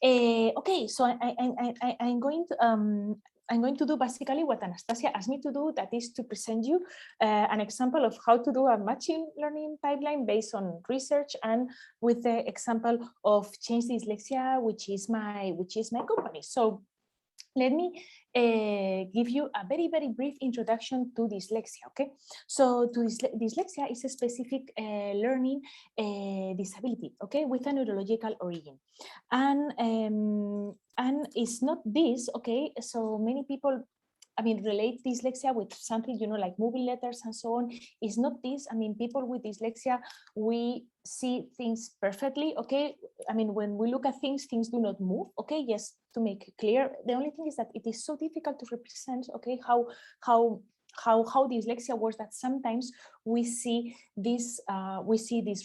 Okay, so I'm going to do basically what Anastasia asked me to do, that is to present you an example of how to do a machine learning pipeline based on research, and with the example of Change Dyslexia, which is my company. So let me give you a very brief introduction to dyslexia. Okay, so dyslexia is a specific learning disability, okay, with a neurological origin, and it's not this, okay. So many people, I mean, relate dyslexia with something, you know, like moving letters and so on. It's not this. I mean, people with dyslexia, we see things perfectly, okay? I mean, when we look at things do not move, okay? Yes, to make it clear. The only thing is that it is so difficult to represent, okay, how dyslexia works, that sometimes we see this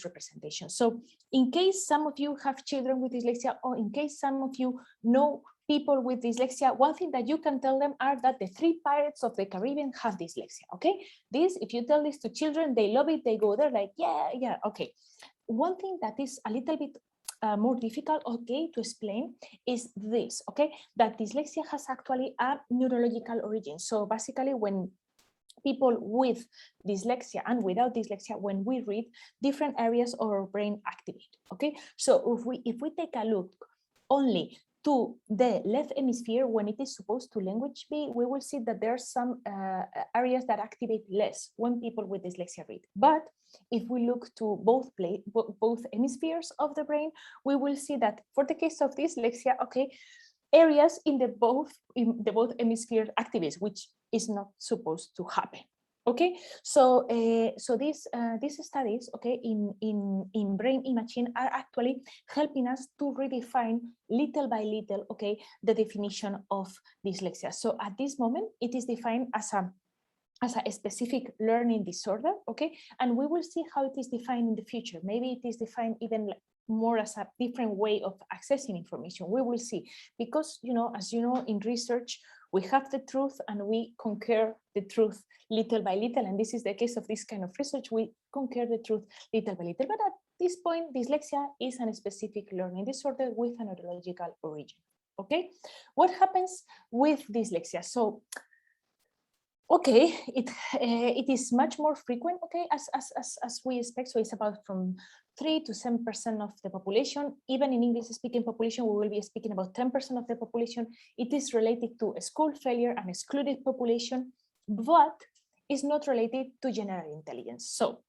representation. So in case some of you have children with dyslexia, or in case some of you know people with dyslexia, one thing that you can tell them are that the 3 pirates of the Caribbean have dyslexia, okay? This, if you tell this to children, they love it, they go there like, yeah, okay. One thing that is a little bit more difficult, okay, to explain is this, okay, that dyslexia has actually a neurological origin. So basically, when people with dyslexia and without dyslexia, when we read, different areas of our brain activate, okay? So if we take a look only to the left hemisphere, when it is supposed to language be, we will see that there are some areas that activate less when people with dyslexia read. But if we look to both hemispheres of the brain, we will see that for the case of dyslexia, okay, areas in the both hemispheres activates, which is not supposed to happen. Okay, so these studies, okay, in brain imaging are actually helping us to redefine little by little, okay, the definition of dyslexia. So at this moment, it is defined as a specific learning disorder, okay, and we will see how it is defined in the future. Maybe it is defined even more as a different way of accessing information. We will see, because, you know, as you know, in research, we have the truth and we conquer the truth little by little. And this is the case of this kind of research. We conquer the truth little by little. But at this point, dyslexia is a specific learning disorder with a neurological origin. Okay, what happens with dyslexia? So, okay, it is much more frequent, okay, as we expect. So it's about from 3 to 7% of the population. Even in English-speaking population, we will be speaking about 10% of the population. It is related to school failure and excluded population, but it's not related to general intelligence. So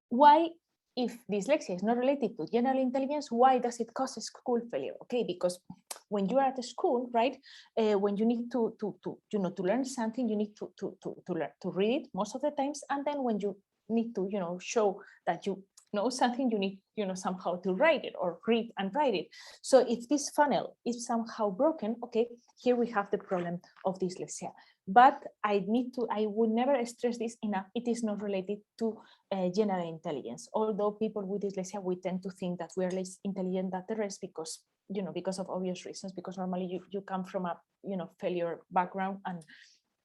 why, if dyslexia is not related to general intelligence, why does it cause school failure? Okay, because when you are at school, right, when you need to learn something, you need to read it most of the times, and then when you need to show that you know something, you need somehow to write it, or read and write it. So if this funnel is somehow broken, okay, here we have the problem of dyslexia. But I would never stress this enough. It is not related to general intelligence. Although people with dyslexia, we tend to think that we are less intelligent than the rest because of obvious reasons. Because normally you come from a failure background,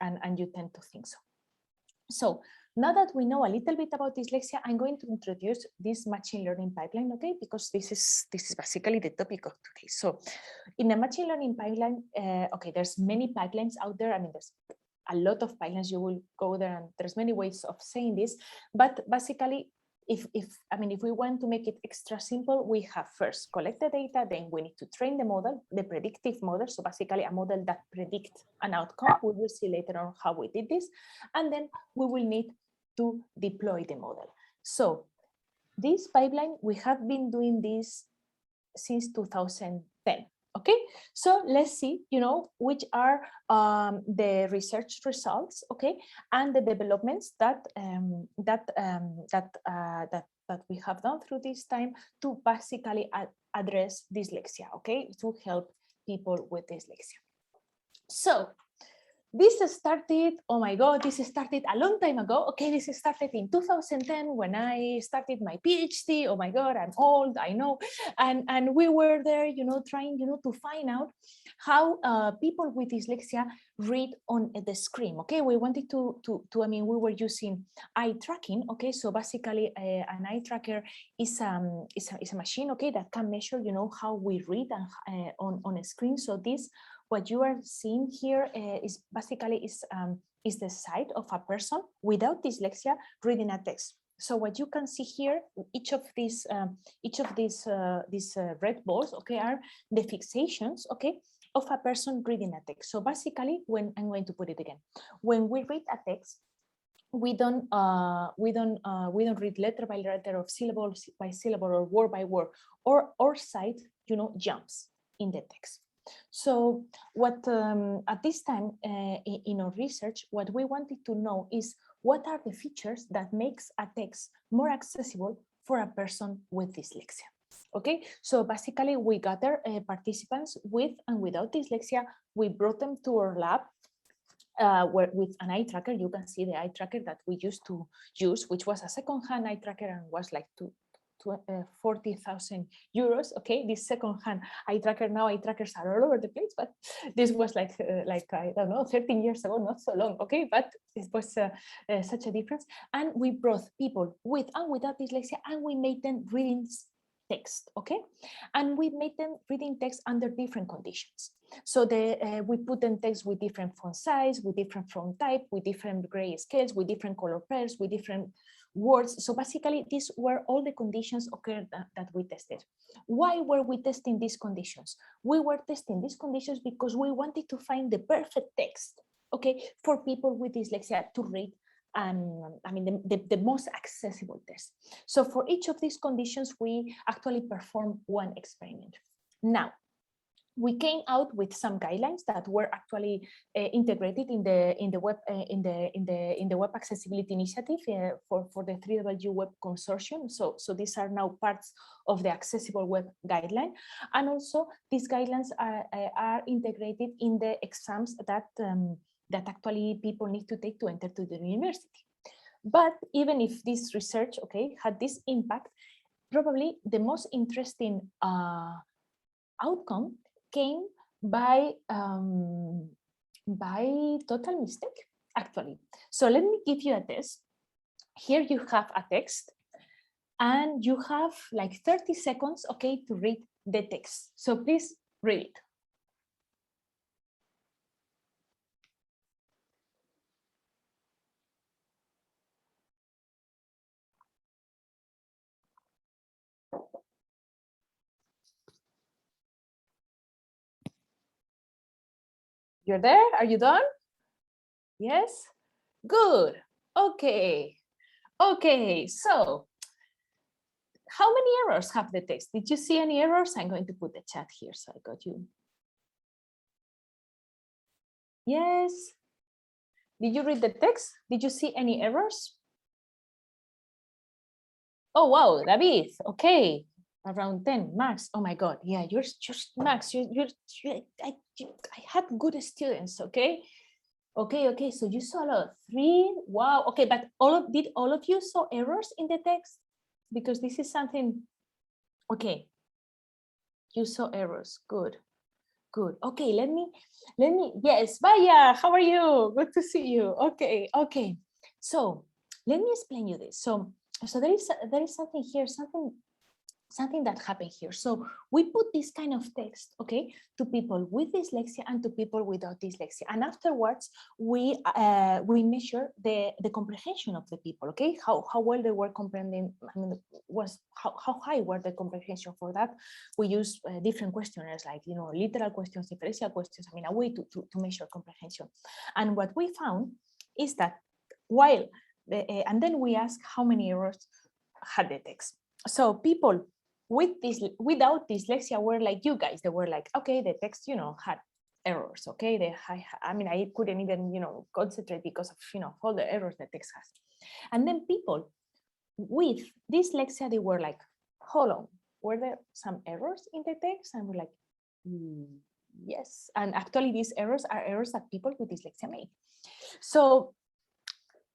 and you tend to think so. So now that we know a little bit about dyslexia, I'm going to introduce this machine learning pipeline, okay? Because this is basically the topic of today. So in a machine learning pipeline, okay, there's many pipelines out there. I mean, there's a lot of pipelines. You will go there, and there's many ways of saying this. But basically, if we want to make it extra simple, we have first collect the data, then we need to train the model, the predictive model. So basically a model that predicts an outcome. We will see later on how we did this. And then we will need to deploy the model. So this pipeline, we have been doing this since 2010. Okay, so let's see, which are the research results, okay, and the developments that we have done through this time to basically address dyslexia, okay, to help people with dyslexia. So this started, oh my God, this started a long time ago. Okay, this started in 2010 when I started my PhD. Oh my God, I'm old, I know. And we were there, you know, trying, you know, to find out how people with dyslexia read on the screen. Okay, we wanted to I mean, we were using eye tracking. Okay, so basically an eye tracker is a machine, okay, that can measure, you know, how we read on a screen. So this, what you are seeing here is basically is the sight of a person without dyslexia reading a text. So what you can see here, each of these red balls, okay, are the fixations, okay, of a person reading a text. So basically, when I'm going to put it again, when we read a text, we don't read letter by letter, or syllable by syllable, or word by word, or sight, you know, jumps in the text. So what at this time in our research, what we wanted to know is what are the features that makes a text more accessible for a person with dyslexia. Okay, so basically we gather participants with and without dyslexia. We brought them to our lab where with an eye tracker. You can see the eye tracker that we used to use, which was a second-hand eye tracker and was like 40,000 euros. Okay, this second-hand eye tracker, now eye trackers are all over the place, but this was like I don't know, 13 years ago, not so long. Okay, but it was such a difference. And we brought people with and without dyslexia, and we made them reading text. Okay, and we made them reading text under different conditions. So we put them text with different font size, with different font type, with different gray scales, with different color pairs, with different words. So basically, these were all the conditions occurred that we tested. Why were we testing these conditions? We were testing these conditions because we wanted to find the perfect text, okay, for people with dyslexia to read. And I mean, the most accessible test. So for each of these conditions, we actually performed one experiment. Now, we came out with some guidelines that were actually integrated in the web accessibility initiative for the 3W Web Consortium. So these are now parts of the Accessible Web Guideline, and also these guidelines are integrated in the exams that that actually people need to take to enter to the university. But even if this research, okay, had this impact, probably the most interesting outcome came by total mistake, actually. So let me give you a test. Here you have a text, and you have like 30 seconds, okay, to read the text. So please read it. You're there? Are you done? Yes? Good. Okay. Okay, so how many errors have the text? Did you see any errors? I'm going to put the chat here, so I got you. Yes. Did you read the text? Did you see any errors? Oh, wow, David, okay. Around 10, Max. Oh my God, yeah, you're just Max. I had good students, okay? Okay, so you saw a lot. 3, wow, okay, but did all of you saw errors in the text? Because this is something, okay. You saw errors, good. Okay, let me, yes, Baya, how are you? Good to see you. Okay. So let me explain you this. So there is something here, something that happened here. So we put this kind of text, okay, to people with dyslexia and to people without dyslexia, and afterwards we measure the comprehension of the people, okay, how well they were comprehending. I mean, how high were the comprehension. For that we use different questionnaires, like, you know, literal questions, differential questions, I mean, a way to measure comprehension. And what we found is that while and then we ask how many errors had the text. So people without dyslexia were like you guys. They were like, okay, the text, you know, had errors. Okay, I mean, I couldn't even, you know, concentrate because of, you know, all the errors the text has. And then people with dyslexia, they were like, hold on, were there some errors in the text? And we're like, Yes, and actually these errors are errors that people with dyslexia make. So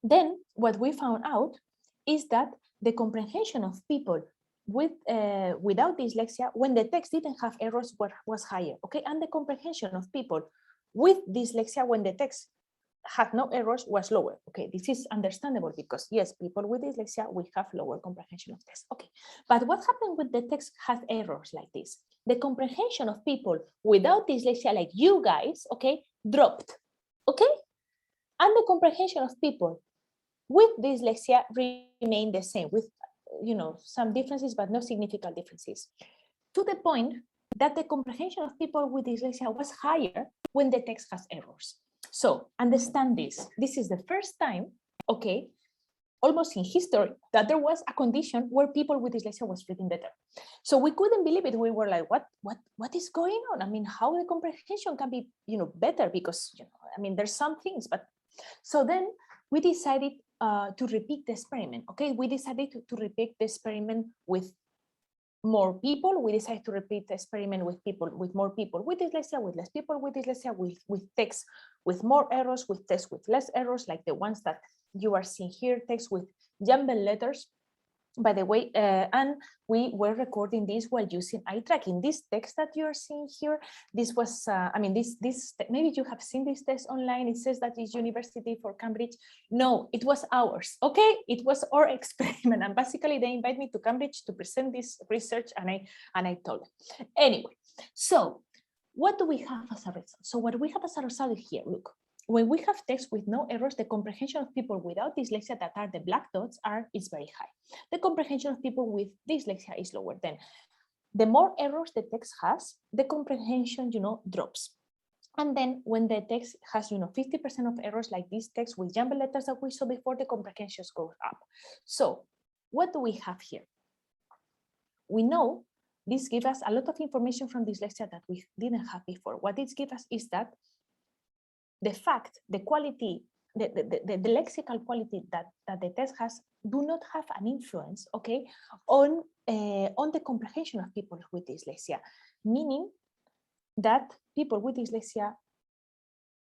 then what we found out is that the comprehension of people without dyslexia, when the text didn't have errors, was higher, okay? And the comprehension of people with dyslexia, when the text had no errors, was lower. Okay, this is understandable because yes, people with dyslexia, we have lower comprehension of text. Okay, but what happened when the text has errors like this? The comprehension of people without dyslexia, like you guys, okay, dropped. Okay, and the comprehension of people with dyslexia remained the same, with some differences, but no significant differences, to the point that the comprehension of people with dyslexia was higher when the text has errors. So understand this. This is the first time, okay, almost in history, that there was a condition where people with dyslexia was reading better. So we couldn't believe it. We were like, what is going on? I mean, how the comprehension can be, better? Because, I mean, there's some things, but so then we decided to repeat the experiment. Okay, we decided to repeat the experiment with more people. We decided to repeat the experiment with more people with dyslexia, with less people with dyslexia, with text with more errors, with text with less errors, like the ones that you are seeing here, text with jumbled letters, by the way, and we were recording this while using eye tracking. This text that you are seeing here, this was, I mean, this maybe you have seen this test online. It says that it's University for Cambridge. No, it was ours. Okay, it was our experiment, and basically they invited me to Cambridge to present this research, and I told them. Anyway, so what do we have as a result? So what we have as a result here, look. When we have text with no errors, the comprehension of people without dyslexia, that are the black dots, is very high. The comprehension of people with dyslexia is lower. Then the more errors the text has, the comprehension, drops. And then when the text has, 50% of errors, like this text with jumbled letters that we saw before, the comprehension goes up. So what do we have here? We know this gives us a lot of information from dyslexia that we didn't have before. What it gives us is that the fact, the quality, the lexical quality that the text has do not have an influence, okay, on the comprehension of people with dyslexia, meaning that people with dyslexia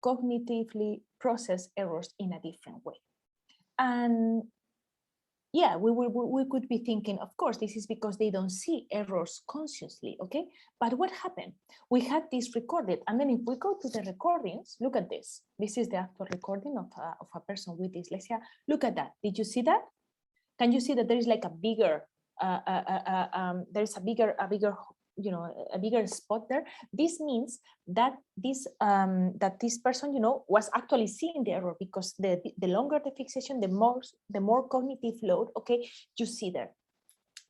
cognitively process errors in a different way. And yeah, we could be thinking, of course, this is because they don't see errors consciously, okay? But what happened? We had this recorded, and then if we go to the recordings, look at this. This is the actual recording of a person with dyslexia. Look at that. Did you see that? Can you see that there is like a bigger, there's a bigger a bigger spot there? This means that this person, was actually seeing the error, because the longer the fixation, the more cognitive load, okay, you see there.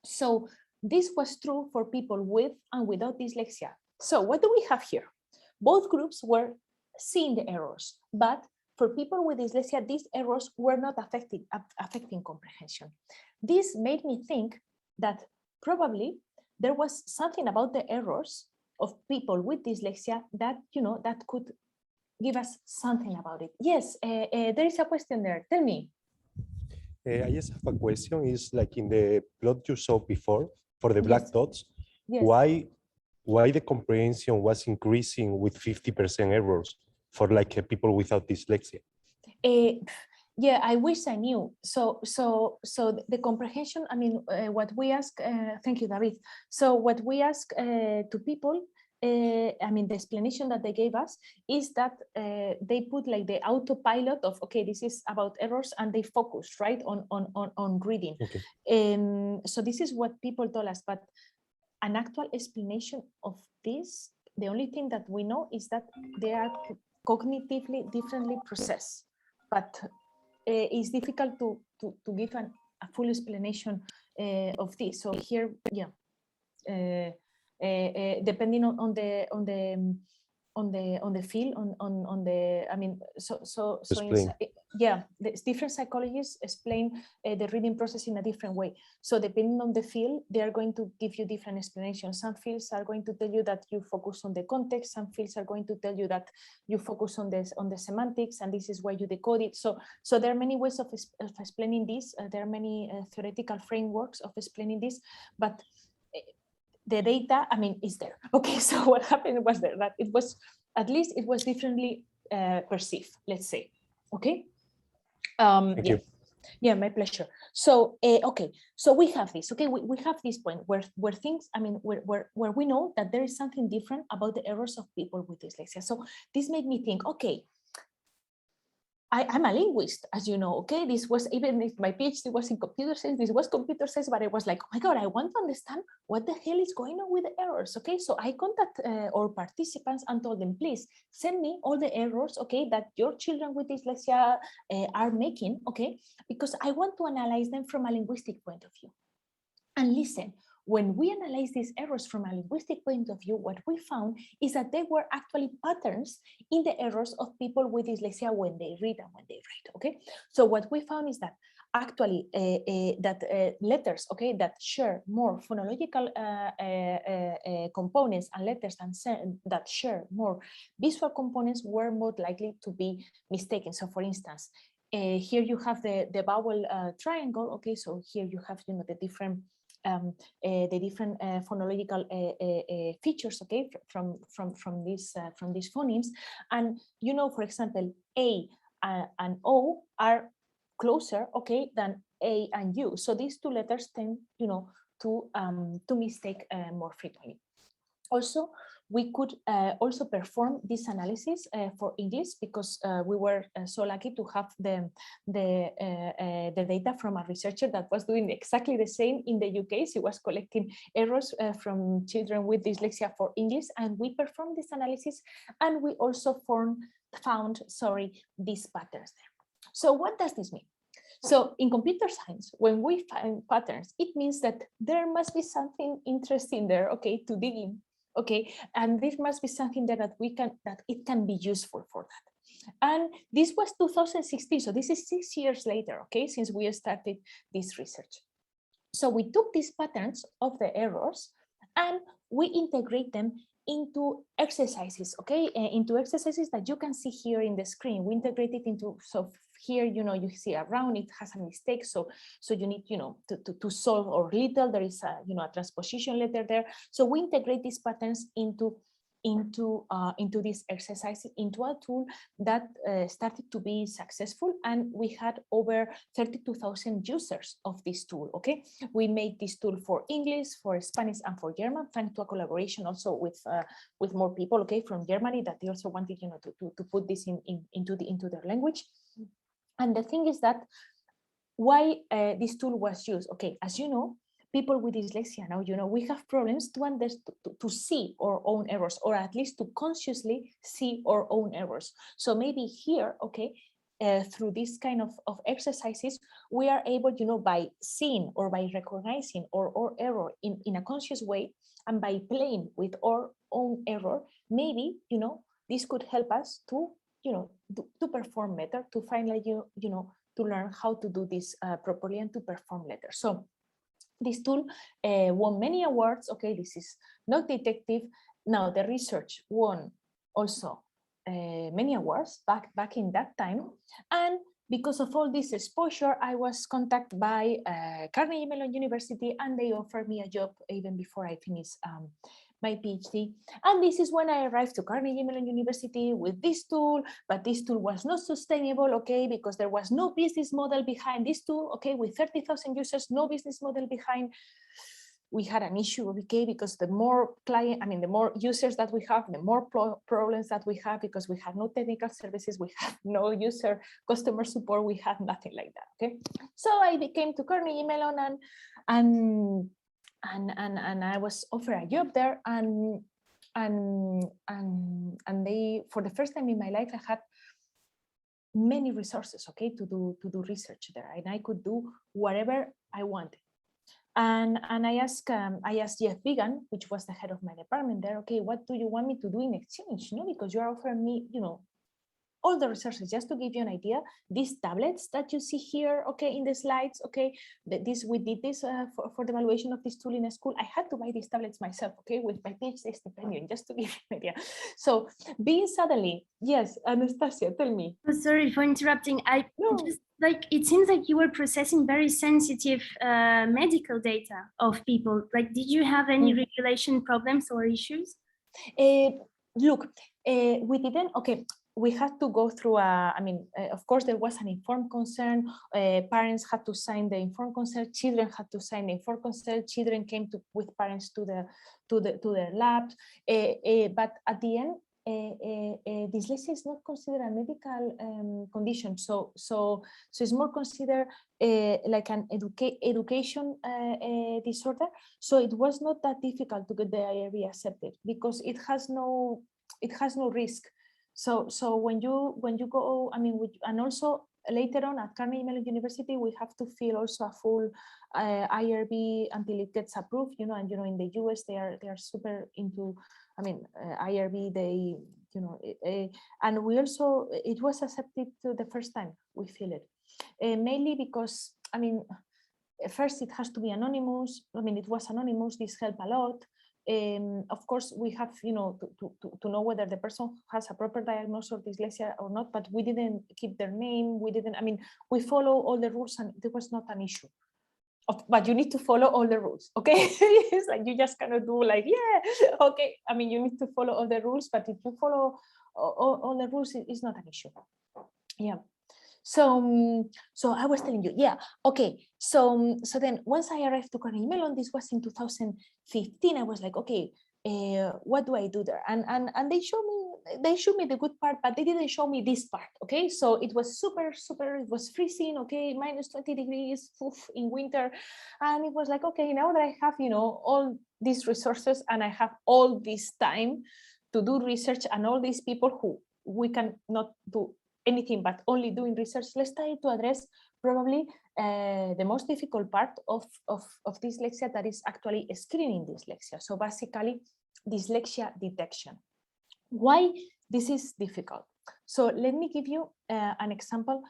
So this was true for people with and without dyslexia. So what do we have here? Both groups were seeing the errors, but for people with dyslexia, these errors were not affecting comprehension. This made me think that probably there was something about the errors of people with dyslexia that, that could give us something about it. Yes, there is a question there. Tell me. I just have a question. Is like in the plot you saw before for the black dots, yes. Why the comprehension was increasing with 50% errors for like people without dyslexia? Yeah, I wish I knew. So the comprehension, I mean, what we ask, thank you, David. So what we ask to people, I mean, the explanation that they gave us is that they put like the autopilot of, okay, this is about errors, and they focus, right, on reading. Okay. So this is what people told us, but an actual explanation of this, the only thing that we know is that they are cognitively differently processed, but it's difficult to give a full explanation of this. So here, yeah, depending on the field, on the, I mean, so yeah, the different psychologists explain the reading process in a different way. So depending on the field, they are going to give you different explanations. Some fields are going to tell you that you focus on the context. Some fields are going to tell you that you focus on the semantics, and this is why you decode it. So there are many ways of explaining this. There are many theoretical frameworks of explaining this, but the data, I mean, is there. Okay, so what happened was that it was, at least it was differently perceived, let's say. Okay. Thank you. Yeah, my pleasure. So, okay, so we have this, okay, we have this point where things, I mean, where we know that there is something different about the errors of people with dyslexia. So this made me think, okay, I'm a linguist, as you know, okay? This was, even if my PhD was in computer science, this was computer science, but I was like, oh my God, I want to understand what the hell is going on with the errors, okay? So I contact our participants and told them, please send me all the errors, okay, that your children with dyslexia are making, okay? Because I want to analyze them from a linguistic point of view. And listen, when we analyze these errors from a linguistic point of view, what we found is that there were actually patterns in the errors of people with dyslexia when they read and when they write, okay? So what we found is that actually letters, okay, that share more phonological components and letters that share more visual components were more likely to be mistaken. So for instance, here you have the vowel triangle, okay, so here you have, you know, the different phonological features, okay, from these phonemes, and you know, for example, A and O are closer, okay, than A and U. So these two letters tend, you know, to mistake more frequently. Also, we could also perform this analysis for English because we were so lucky to have the data from a researcher that was doing exactly the same in the UK. She was collecting errors from children with dyslexia for English, and we performed this analysis, and we also found these patterns there. So what does this mean? So in computer science, when we find patterns, it means that there must be something interesting there, okay, to dig in. Okay, and this must be something that it can be useful for that. And this was 2016, so this is 6 years later, okay, since we started this research. So we took these patterns of the errors and we integrate them into exercises, okay, into exercises that you can see here in the screen. We integrate it into, so here, you know, you see around it has a mistake, so you need, you know, to solve, or little there is a, you know, a transposition letter there. So we integrate these patterns into these exercises, into a tool that started to be successful, and we had over 32,000 users of this tool. Okay, we made this tool for English, for Spanish, and for German, thanks to a collaboration also with more people, okay, from Germany, that they also wanted, you know, to put this into their language. And the thing is that why this tool was used, okay, as you know, people with dyslexia now, you know, we have problems to see our own errors, or at least to consciously see our own errors. So maybe here, okay, through this kind of exercises, we are able, you know, by seeing or by recognizing our error in a conscious way, and by playing with our own error, maybe, you know, this could help us to, you know, to perform better, to finally, you know, to learn how to do this properly and to perform better. So this tool won many awards. Okay, this is not Dytective. Now the research won also many awards back in that time. And because of all this exposure, I was contacted by Carnegie Mellon University, and they offered me a job even before I finished my PhD. And this is when I arrived to Carnegie Mellon University with this tool, but this tool was not sustainable, okay, because there was no business model behind this tool, okay, with 30,000 users, no business model behind. We had an issue, okay, because the more the more users that we have, the more problems that we have, because we have no technical services, we have no customer support, we have nothing like that, okay. So I came to Carnegie Mellon, and I was offered a job there, and they, for the first time in my life, I had many resources, okay, to do research there, and I could do whatever I wanted. And I asked Jeff Vigan, which was the head of my department there, okay, what do you want me to do in exchange? You know, because you are offering me, you know, all the resources. Just to give you an idea, these tablets that you see here, okay, in the slides, okay, we did this for the evaluation of this tool in a school. I had to buy these tablets myself, okay, with my PhD stipendium, just to give you an idea. So being suddenly, yes, Anastasia, tell me. Oh, sorry for interrupting. No. Just like, it seems like you were processing very sensitive medical data of people. Like, did you have any regulation problems or issues? Look, we didn't, okay, we had to go through of course there was an informed consent. Parents had to sign the informed consent, children had to sign the informed consent, children came with parents to the lab, but at the end, dyslexia is not considered a medical condition, so it's more considered like an education disorder. So it was not that difficult to get the IRB accepted because it has no risk. So when you go, and also later on at Carnegie Mellon University, we have to fill also a full IRB until it gets approved, and in the US they are super into, IRB, they, and we also, it was accepted the first time we fill it, mainly because, first it has to be anonymous. It was anonymous, this helped a lot. Of course, we have, to know whether the person has a proper diagnosis of dyslexia or not, but we didn't keep their name. We didn't, we follow all the rules and there was not an issue. But you need to follow all the rules, okay? It's like you just cannot do like, yeah, okay. You need to follow all the rules, but if you follow all the rules, it's not an issue. Yeah. So I was telling you, yeah, okay. So then once I arrived to Carnegie Mellon, this was in 2015. I was like, okay, what do I do there? And they showed me the good part, but they didn't show me this part. Okay, so it was super, it was freezing. Okay, minus 20 degrees in winter, and it was like, okay, now that I have all these resources and I have all this time to do research and all these people who we can not do anything but only doing research, let's try to address probably the most difficult part of dyslexia, that is actually screening dyslexia. So basically dyslexia detection. Why this is difficult? So let me give you an example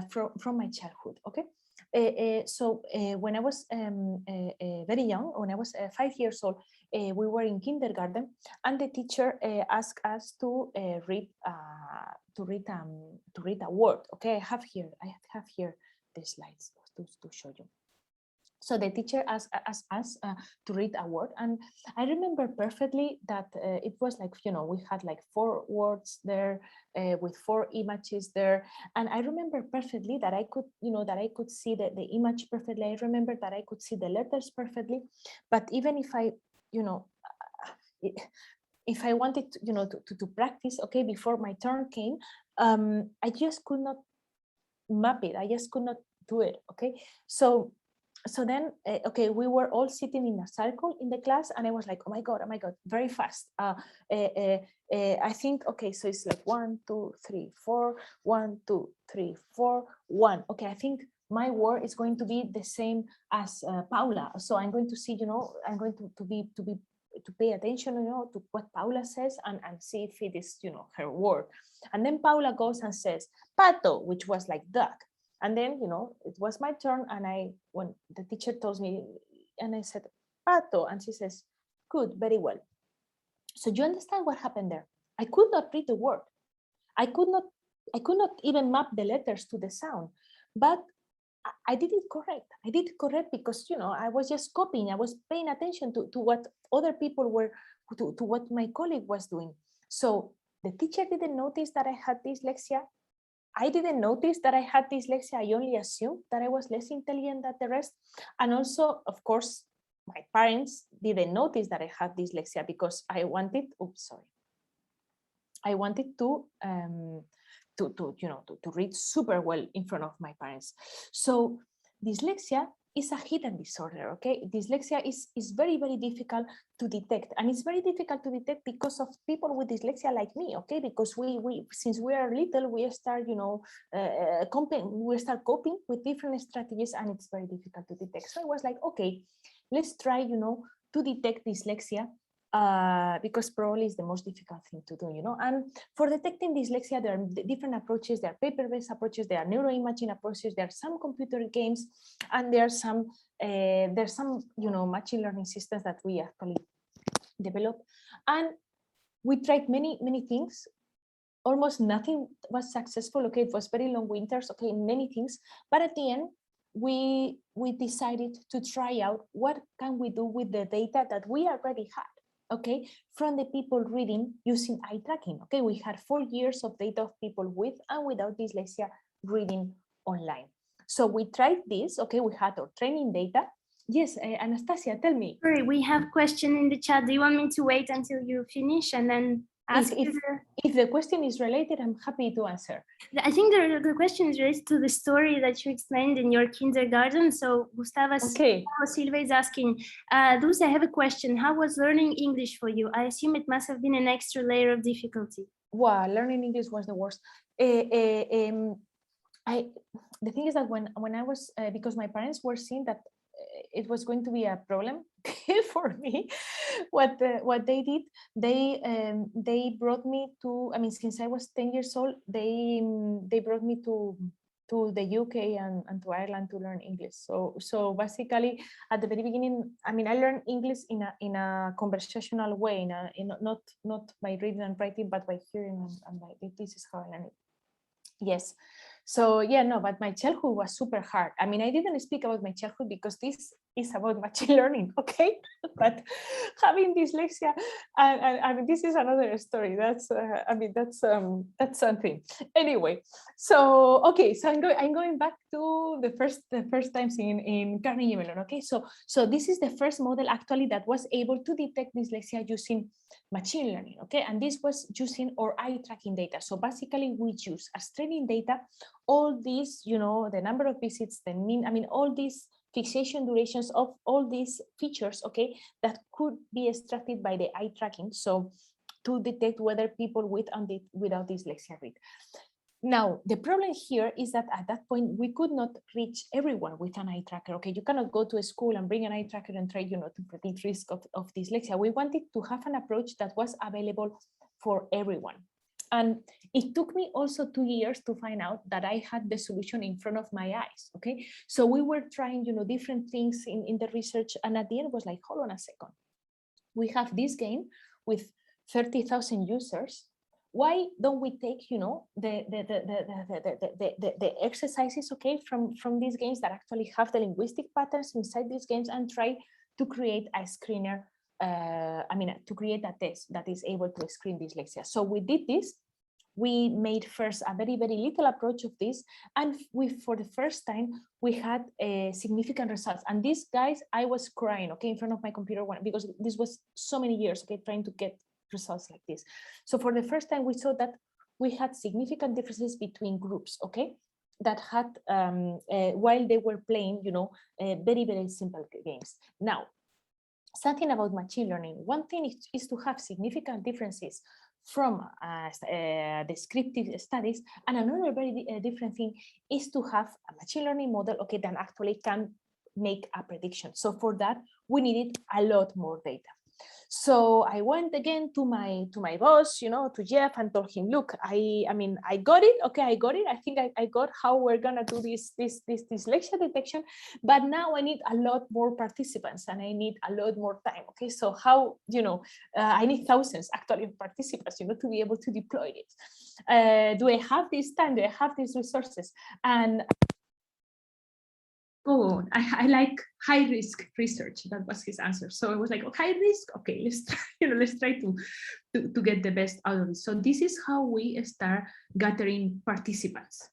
from my childhood. Okay, when I was very young, when I was 5 years old, we were in kindergarten, and the teacher asked us to read a word. Okay, I have here the slides to show you. So the teacher asked us to read a word, and I remember perfectly that it was like, we had like 4 words there with 4 images there, and I remember perfectly that I could see the image perfectly. I remember that I could see the letters perfectly, but even if I wanted to practice, okay, before my turn came, I just could not map it. I just could not do it. Okay, so then, okay, we were all sitting in a circle in the class, and I was like, oh my god, very fast. I think, okay, so it's like 1, 2, 3, 4, 1, 2, 3, 4, 1. Okay, I think my word is going to be the same as Paula. So I'm going to see, I'm going to pay attention, to what Paula says and see if it is, her word. And then Paula goes and says pato, which was like duck. And then, it was my turn, and when the teacher tells me, and I said, pato, and she says, good, very well. So you understand what happened there? I could not read the word. I could not even map the letters to the sound, but I did it correct. I did it correct because, I was just copying. I was paying attention to what other people were, to what my colleague was doing. So the teacher didn't notice that I had dyslexia. I didn't notice that I had dyslexia. I only assumed that I was less intelligent than the rest. And also, of course, my parents didn't notice that I had dyslexia because I wanted, I wanted to read super well in front of my parents. So dyslexia is a hidden disorder, okay? Dyslexia is very, very difficult to detect, and it's very difficult to detect because of people with dyslexia like me, okay? Because we since we are little, we start, coping with different strategies, and it's very difficult to detect. So I was like, okay, let's try, to detect dyslexia because probably it's the most difficult thing to do, you know. And for detecting dyslexia, there are different approaches. There are paper-based approaches, there are neuroimaging approaches, there are some computer games, and there's some you know, machine learning systems that we actually developed. And we tried many things. Almost nothing was successful. Okay, it was very long winters. Okay, many things, but at the end, we decided to try out what can we do with the data that we already had. Okay, from the people reading using eye tracking. Okay, we had 4 years of data of people with and without dyslexia reading online. So we tried this. Okay, we had our training data. Yes, Anastasia, tell me. Sorry, we have question in the chat. Do you want me to wait until you finish and then ask? If the question is related, I'm happy to answer. I think the question is related to the story that you explained in your kindergarten. So Gustavo Silva is asking, Luz, I have a question. How was learning English for you? I assume it must have been an extra layer of difficulty. Wow, learning English was the worst. The thing is that when I was, because my parents were seeing that it was going to be a problem for me, what they did, they brought me to, I mean, since I was 10 years old, they brought me to the UK and to Ireland to learn English. So basically, at the very beginning, I mean, I learned English in a conversational way, not by reading and writing, but by hearing and by this is how I learned it. Yes. So yeah, no, but my childhood was super hard. I mean, I didn't speak about my childhood because this is about machine learning, okay? But having dyslexia, I mean, this is another story. That's, I mean, that's something. Anyway, so okay, so I'm going back to the first times in Carnegie Mellon. Okay, so this is the first model actually that was able to detect dyslexia using machine learning. Okay, and this was using our eye tracking data. So basically, we use as training data all these, you know, the number of visits, the mean, I mean, all these fixation durations of all these features, okay, that could be extracted by the eye tracking. So to detect whether people with and without dyslexia read. Now, the problem here is that at that point, we could not reach everyone with an eye tracker. Okay, you cannot go to a school and bring an eye tracker and try, you know, to predict risk of dyslexia. We wanted to have an approach that was available for everyone. And it took me also 2 years to find out that I had the solution in front of my eyes, okay? So we were trying, you know, different things in the research, and at the end was like, hold on a second. We have this game with 30,000 users. Why don't we take, you know, the exercises, okay, from these games that actually have the linguistic patterns inside these games and try to create a screener, I mean, to create a test that is able to screen dyslexia. So we did this. We made first a very little approach of this, and for the first time we had significant results. And these guys, I was crying, okay, in front of my computer because this was so many years, okay, trying to get results like this. So for the first time we saw that we had significant differences between groups, okay, that had while they were playing, you know, very simple games. Now, something about machine learning. One thing is to have significant differences from descriptive studies, and another very different thing is to have a machine learning model, okay, that actually can make a prediction. So for that, we needed a lot more data. So I went again to my boss, you know, to Jeff, and told him, look, I mean, I got it. Okay, I got it. I think I got how we're gonna do this dyslexia detection, but now I need a lot more participants and I need a lot more time. Okay, so how, you know, I need thousands actually of participants, you know, to be able to deploy it. Do I have this time? Do I have these resources? And oh, I like high risk research. That was his answer. So I was like, oh, high risk. Okay, let's try, you know, let's try to get the best out of it. So this is how we start gathering participants.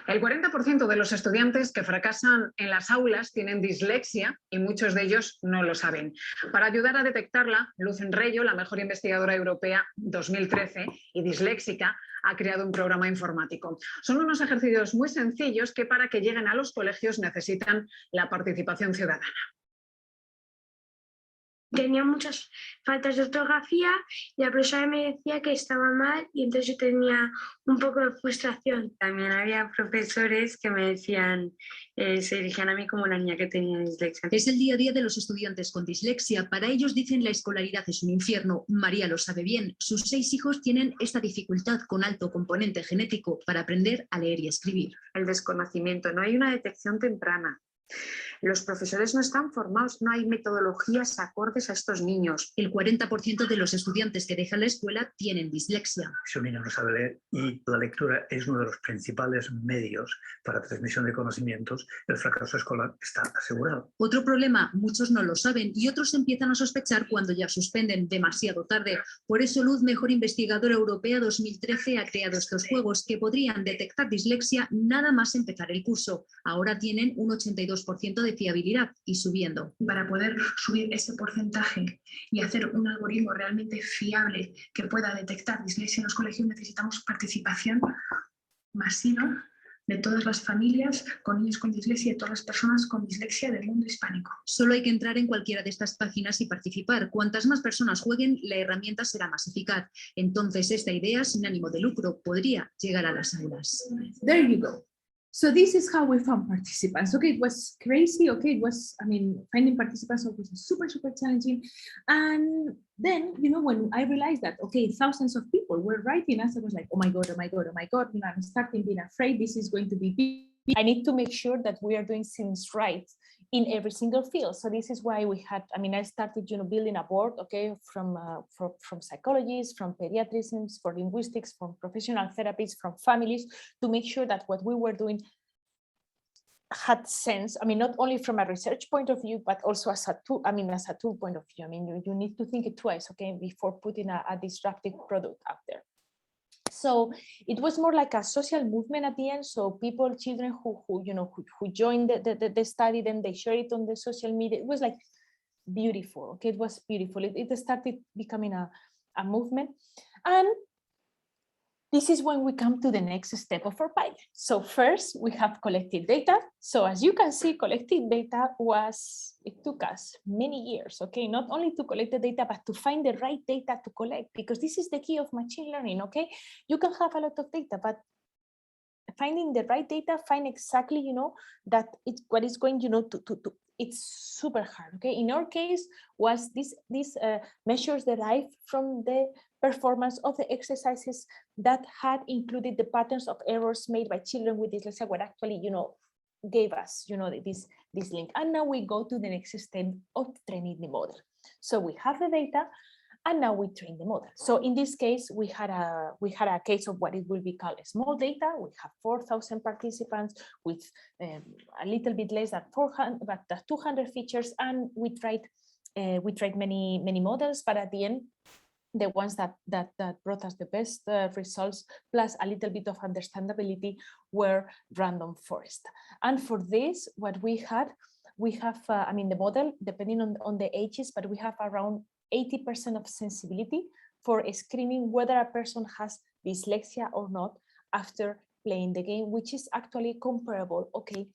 El 40% de los estudiantes que fracasan en las aulas tienen dislexia y muchos de ellos no lo saben. Para ayudar a detectarla, Luz Rello, la mejor investigadora europea 2013 y disléxica, ha creado un programa informático. Son unos ejercicios muy sencillos que para que lleguen a los colegios necesitan la participación ciudadana. tenía muchas faltas de ortografía y la profesora me decía que estaba mal y entonces yo tenía un poco de frustración. También había profesores que me decían, se dirigían a mí como la niña que tenía dislexia. Es el día a día de los estudiantes con dislexia. Para ellos dicen la escolaridad es un infierno. María lo sabe bien. Sus 6 hijos tienen esta dificultad con alto componente genético para aprender a leer y escribir. El desconocimiento, no hay una detección temprana. Los profesores no están formados, no hay metodologías acordes a estos niños. El 40% de los estudiantes que dejan la escuela tienen dislexia. Si un niño no sabe leer y la lectura es uno de los principales medios para transmisión de conocimientos, el fracaso escolar está asegurado. Otro problema, muchos no lo saben y otros empiezan a sospechar cuando ya suspenden demasiado tarde. Por eso Luz, mejor investigadora europea 2013, ha creado estos juegos que podrían detectar dislexia nada más empezar el curso. Ahora tienen un 82% de fiabilidad y subiendo. Para poder subir ese porcentaje y hacer un algoritmo realmente fiable que pueda detectar dislexia en los colegios, necesitamos participación masiva de todas las familias con niños con dislexia y de todas las personas con dislexia del mundo hispánico. Solo hay que entrar en cualquiera de estas páginas y participar. Cuantas más personas jueguen, la herramienta será más eficaz. Entonces, esta idea, sin ánimo de lucro, podría llegar a las aulas. There you go. So this is how we found participants. Okay, it was crazy. Okay, it was, I mean, finding participants was super, super challenging. And then, you know, when I realized that, okay, thousands of people were writing us, I was like, oh my God, oh my God, oh my God, you know, I'm starting being afraid this is going to be big. I need to make sure that we are doing things right in every single field. So this is why we had, I mean, I started, you know, building a board, okay, from psychologists, from pediatricians, for linguistics, from professional therapists, from families, to make sure that what we were doing had sense. I mean, not only from a research point of view, but also as a tool, I mean, as a tool point of view. I mean, you need to think it twice, okay, before putting a disruptive product out there. So it was more like a social movement at the end. So people, children who joined the study, then they share it on the social media. It was like beautiful. Okay, it was beautiful. It started becoming a movement. And this is when we come to the next step of our pilot. So first we have collected data. So as you can see, collected data it took us many years, okay? Not only to collect the data, but to find the right data to collect, because this is the key of machine learning, okay? You can have a lot of data, but finding the right data, find exactly, you know, that it's what is going, you know, it's super hard, okay? In our case, was these measures derived from the performance of the exercises that had included the patterns of errors made by children with dyslexia, what actually, you know, gave us, you know, this link. And now we go to the next step of training the model. So we have the data, and now we train the model. So in this case, we had a case of what it will be called small data. We have 4,000 participants with a little bit less than 400, but 200 features, and we tried many models, but at the end, the ones that brought us the best results, plus a little bit of understandability, were random forest. And for this, what we have, I mean, the model, depending on the ages, but we have around 80% of sensibility for screening whether a person has dyslexia or not after playing the game, which is actually comparable, okay,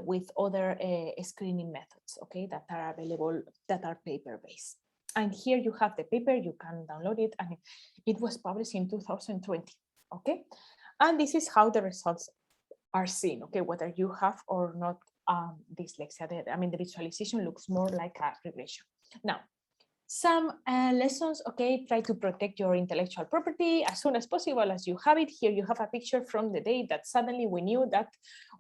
with other screening methods, okay, that are available, that are paper-based. And here you have the paper, you can download it, and it was published in 2020, okay? And this is how the results are seen, okay, whether you have or not dyslexia. I mean, the visualization looks more like a regression. Now, some lessons, okay, try to protect your intellectual property as soon as possible as you have it. Here you have a picture from the day that suddenly we knew that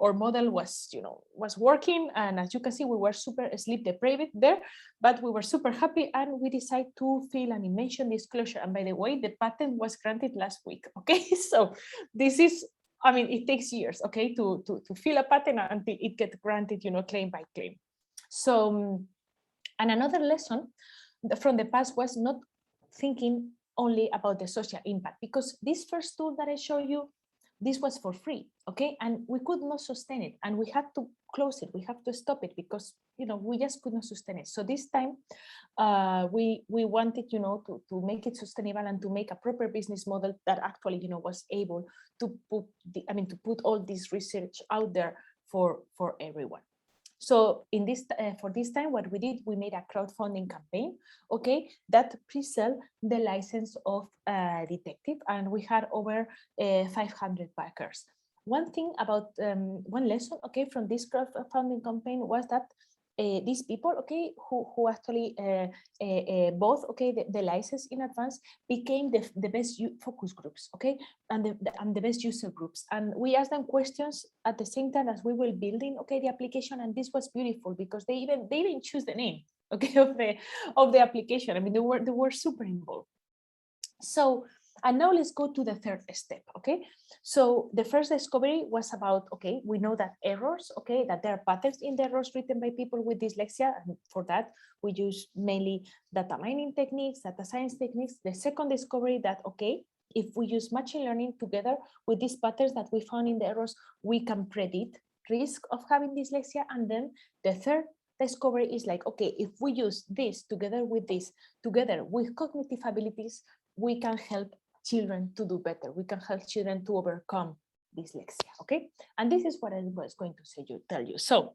our model was, you know, was working. And as you can see, we were super sleep deprived there, but we were super happy, and we decided to fill an invention disclosure. And by the way, the patent was granted last week, okay? So this is, I mean, it takes years, okay, to fill a patent until it gets granted, you know, claim by claim. So, and another lesson from the past was not thinking only about the social impact, because this first tool that I show you, this was for free, okay? And we could not sustain it, and we had to close it. We have to stop it because, you know, we just could not sustain it. So this time we wanted, you know, to make it sustainable and to make a proper business model that actually, you know, was able to put to put all this research out there for everyone. So in this for this time, what we did, we made a crowdfunding campaign, okay, that pre-sell the license of Dytective, and we had over 500 backers. One thing about one lesson, okay, from this crowdfunding campaign was that these people, okay, who actually bought, okay, the license in advance became the best focus groups, okay, and the best user groups. And we asked them questions at the same time as we were building, okay, the application, and this was beautiful because they even choose the name, okay, of the application. I mean, they were super involved. So, and now let's go to the third step, okay? So the first discovery was about, okay, we know that errors, okay, that there are patterns in the errors written by people with dyslexia. And for that, we use mainly data mining techniques, data science techniques. The second discovery that, okay, if we use machine learning together with these patterns that we found in the errors, we can predict risk of having dyslexia. And then the third discovery is like, okay, if we use this, together with cognitive abilities, we can help children to do better. We can help children to overcome dyslexia, okay? And this is what I was going to tell you. So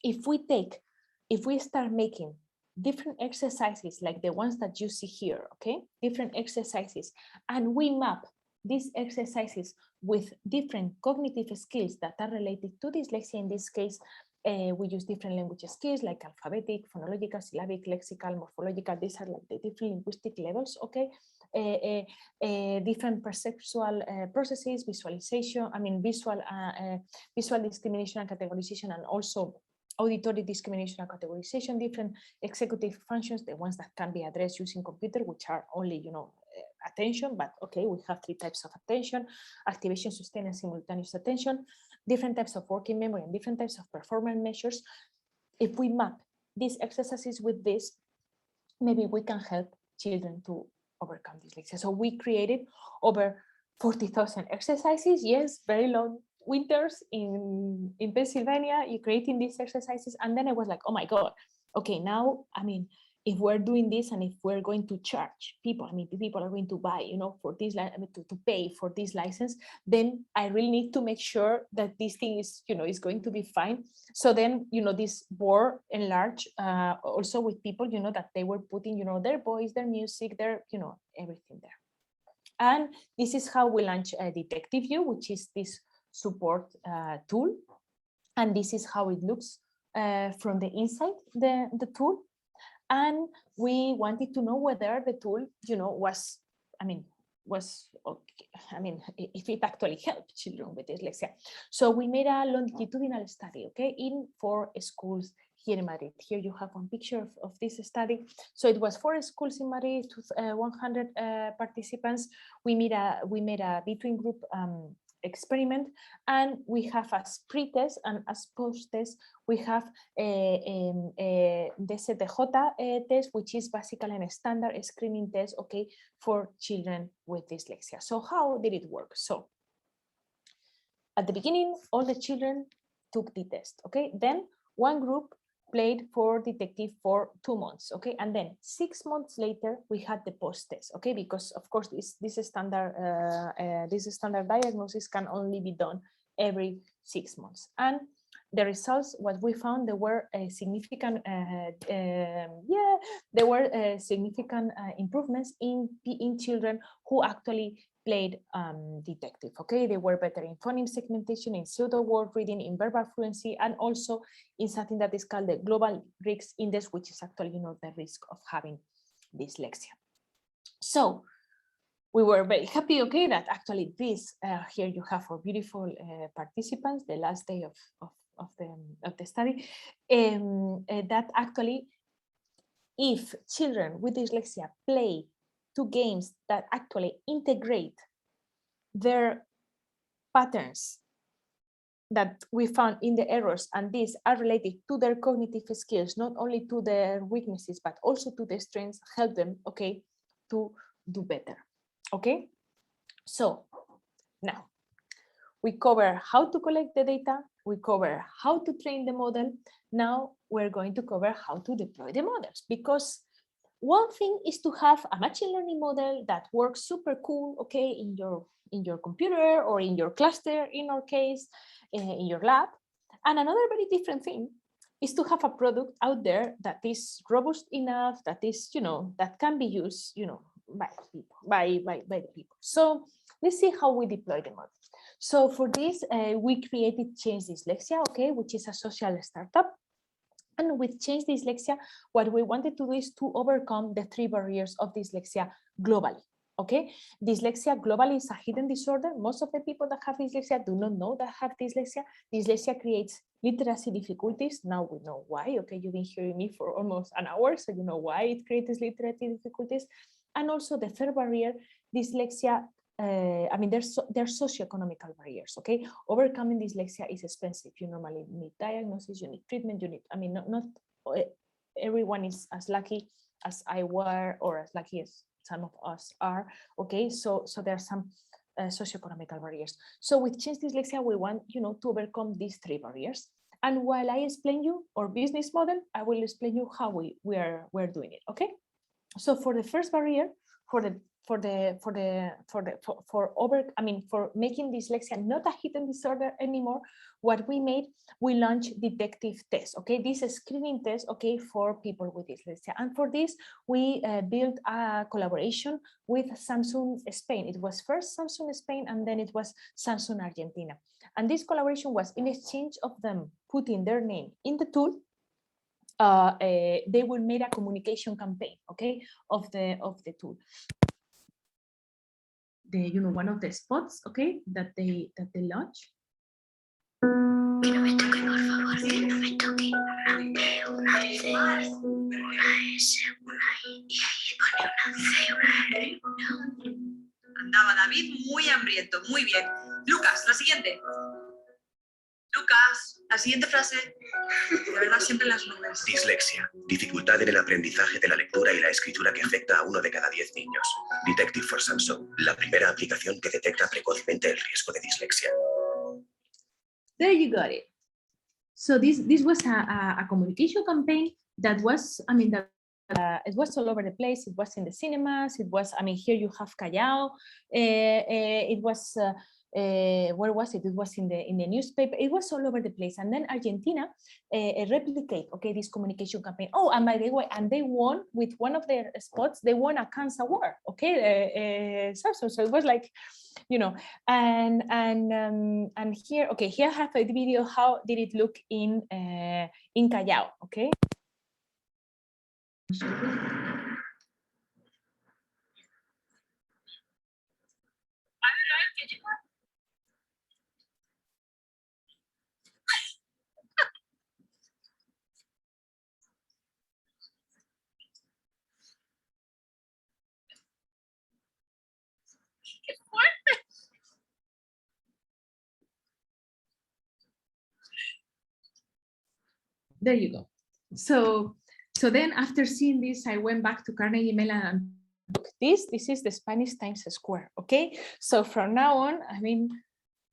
if we start making different exercises like the ones that you see here, okay? Different exercises, and we map these exercises with different cognitive skills that are related to dyslexia. In this case, we use different language skills like alphabetic, phonological, syllabic, lexical, morphological. These are like the different linguistic levels, okay? Different perceptual processes, visualization, I mean, visual discrimination and categorization, and also auditory discrimination and categorization, different executive functions, the ones that can be addressed using computer, which are only, you know, attention, but okay, we have 3 types of attention: activation, sustained, and simultaneous attention, different types of working memory, and different types of performance measures. If we map these exercises with this, maybe we can help children to overcome dyslexia. So we created over 40,000 exercises. Yes, very long winters in Pennsylvania, you're creating these exercises. And then I was like, oh my God, okay, now, I mean, if we're doing this and if we're going to charge people, I mean, people are going to buy, you know, for this, I mean, to pay for this license, then I really need to make sure that this thing is, you know, is going to be fine. So then, you know, this board enlarged also with people, you know, that they were putting, you know, their voice, their music, their, you know, everything there. And this is how we launched Dytective U, which is this support tool. And this is how it looks from the inside, the tool. And we wanted to know whether the tool, you know, was okay. I mean, if it actually helped children with dyslexia. So we made a longitudinal study, okay, in 4 schools here in Madrid. Here you have one picture of this study. So it was 4 schools in Madrid, 100 participants. We made a between group experiment, and we have as pre-test and as post-test, we have the ZTJ test, which is basically a standard screening test, okay, for children with dyslexia. So how did it work? So at the beginning, all the children took the test, okay? Then one group played for Dytective for 2 months, okay? And then 6 months later, we had the post-test, okay? Because of course, this standard diagnosis can only be done every 6 months. And the results, what we found, there were significant, significant improvements in children who actually played Dytective, okay? They were better in phoneme segmentation, in pseudo-word reading, in verbal fluency, and also in something that is called the Global Risk Index, which is actually, you know, the risk of having dyslexia. So we were very happy, okay, that actually this, here you have 4 beautiful participants, the last day of the study, that actually, if children with dyslexia play 2 games that actually integrate their patterns that we found in the errors, and these are related to their cognitive skills, not only to their weaknesses, but also to their strengths, help them, okay, to do better, okay? So now we cover how to collect the data, we cover how to train the model. Now we're going to cover how to deploy the models, because one thing is to have a machine learning model that works super cool, okay, in your computer or in your cluster, in our case, in your lab. And another very different thing is to have a product out there that is robust enough, that is, that can be used, by people, by the people. So let's see how we deploy the model. So for this, we created Change Dyslexia, okay, which is a social startup. And with Change Dyslexia, what we wanted to do is to overcome the 3 barriers of dyslexia globally. Okay, dyslexia globally is a hidden disorder. Most of the people that have dyslexia do not know that have dyslexia. Dyslexia creates literacy difficulties. Now we know why. Okay, you've been hearing me for almost an hour, so you know why it creates literacy difficulties. And also the third barrier, dyslexia. There's socioeconomical barriers. Okay, overcoming dyslexia is expensive. You normally need diagnosis, you need treatment, you need. Not everyone is as lucky as I were, or as lucky as some of us are. Okay, so there are some socioeconomical barriers. So with Change Dyslexia, we want to overcome these 3 barriers. And while I explain you our business model, I will explain you how we're doing it. Okay, so for the first barrier, for making dyslexia not a hidden disorder anymore, what we launched Dytective test. Okay, this is a screening test, okay, for people with dyslexia. And for this, we built a collaboration with Samsung Spain. It was first Samsung Spain, and then it was Samsung Argentina. And this collaboration was in exchange of them putting their name in the tool. They will make a communication campaign, okay, of the tool. One of the spots, okay, that they launch. Que no me toque, por favor, que no me toque. Una C, una S, una I, y ahí pone una C, una R, una U. Andaba David muy hambriento, muy bien. Lucas, la siguiente. Lucas, la siguiente frase. De verdad, siempre las nubes. Dislexia, dificultad en el aprendizaje de la lectura y la escritura que afecta a 1 de cada 10 niños. Dytective for Samsung, la primera aplicación que detecta precozmente el riesgo de dislexia. There you got it. So this was a communication campaign that was, it was all over the place. It was in the cinemas. It was, here you have Callao. It was. Where was it? It was in the newspaper. It was all over the place. And then Argentina replicate, okay, this communication campaign. Oh, and by the way, and they won with one of their spots. They won a Cannes Award, okay, Samsung. So it was like, and here, okay, here I have a video. How did it look in Callao? Okay. There you go. So then after seeing this, I went back to Carnegie Mellon and look, this is the Spanish Times Square. Okay, so from now on,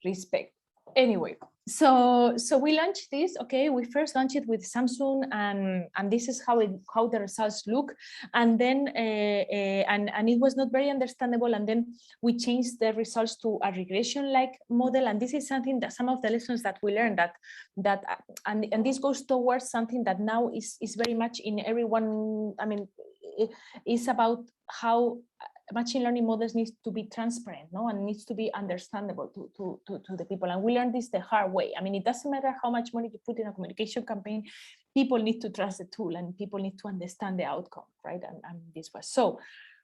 respect. Anyway, so we launched this. Okay, we first launched it with Samsung, and this is how the results look. And then and it was not very understandable. And then we changed the results to a regression-like model. And this is something that some of the lessons that we learned and this goes towards something that now is very much in everyone. It's about how machine learning models needs to be transparent, and needs to be understandable to the people. And we learned this the hard way. It doesn't matter how much money you put in a communication campaign, people need to trust the tool and people need to understand the outcome, right? And this was so.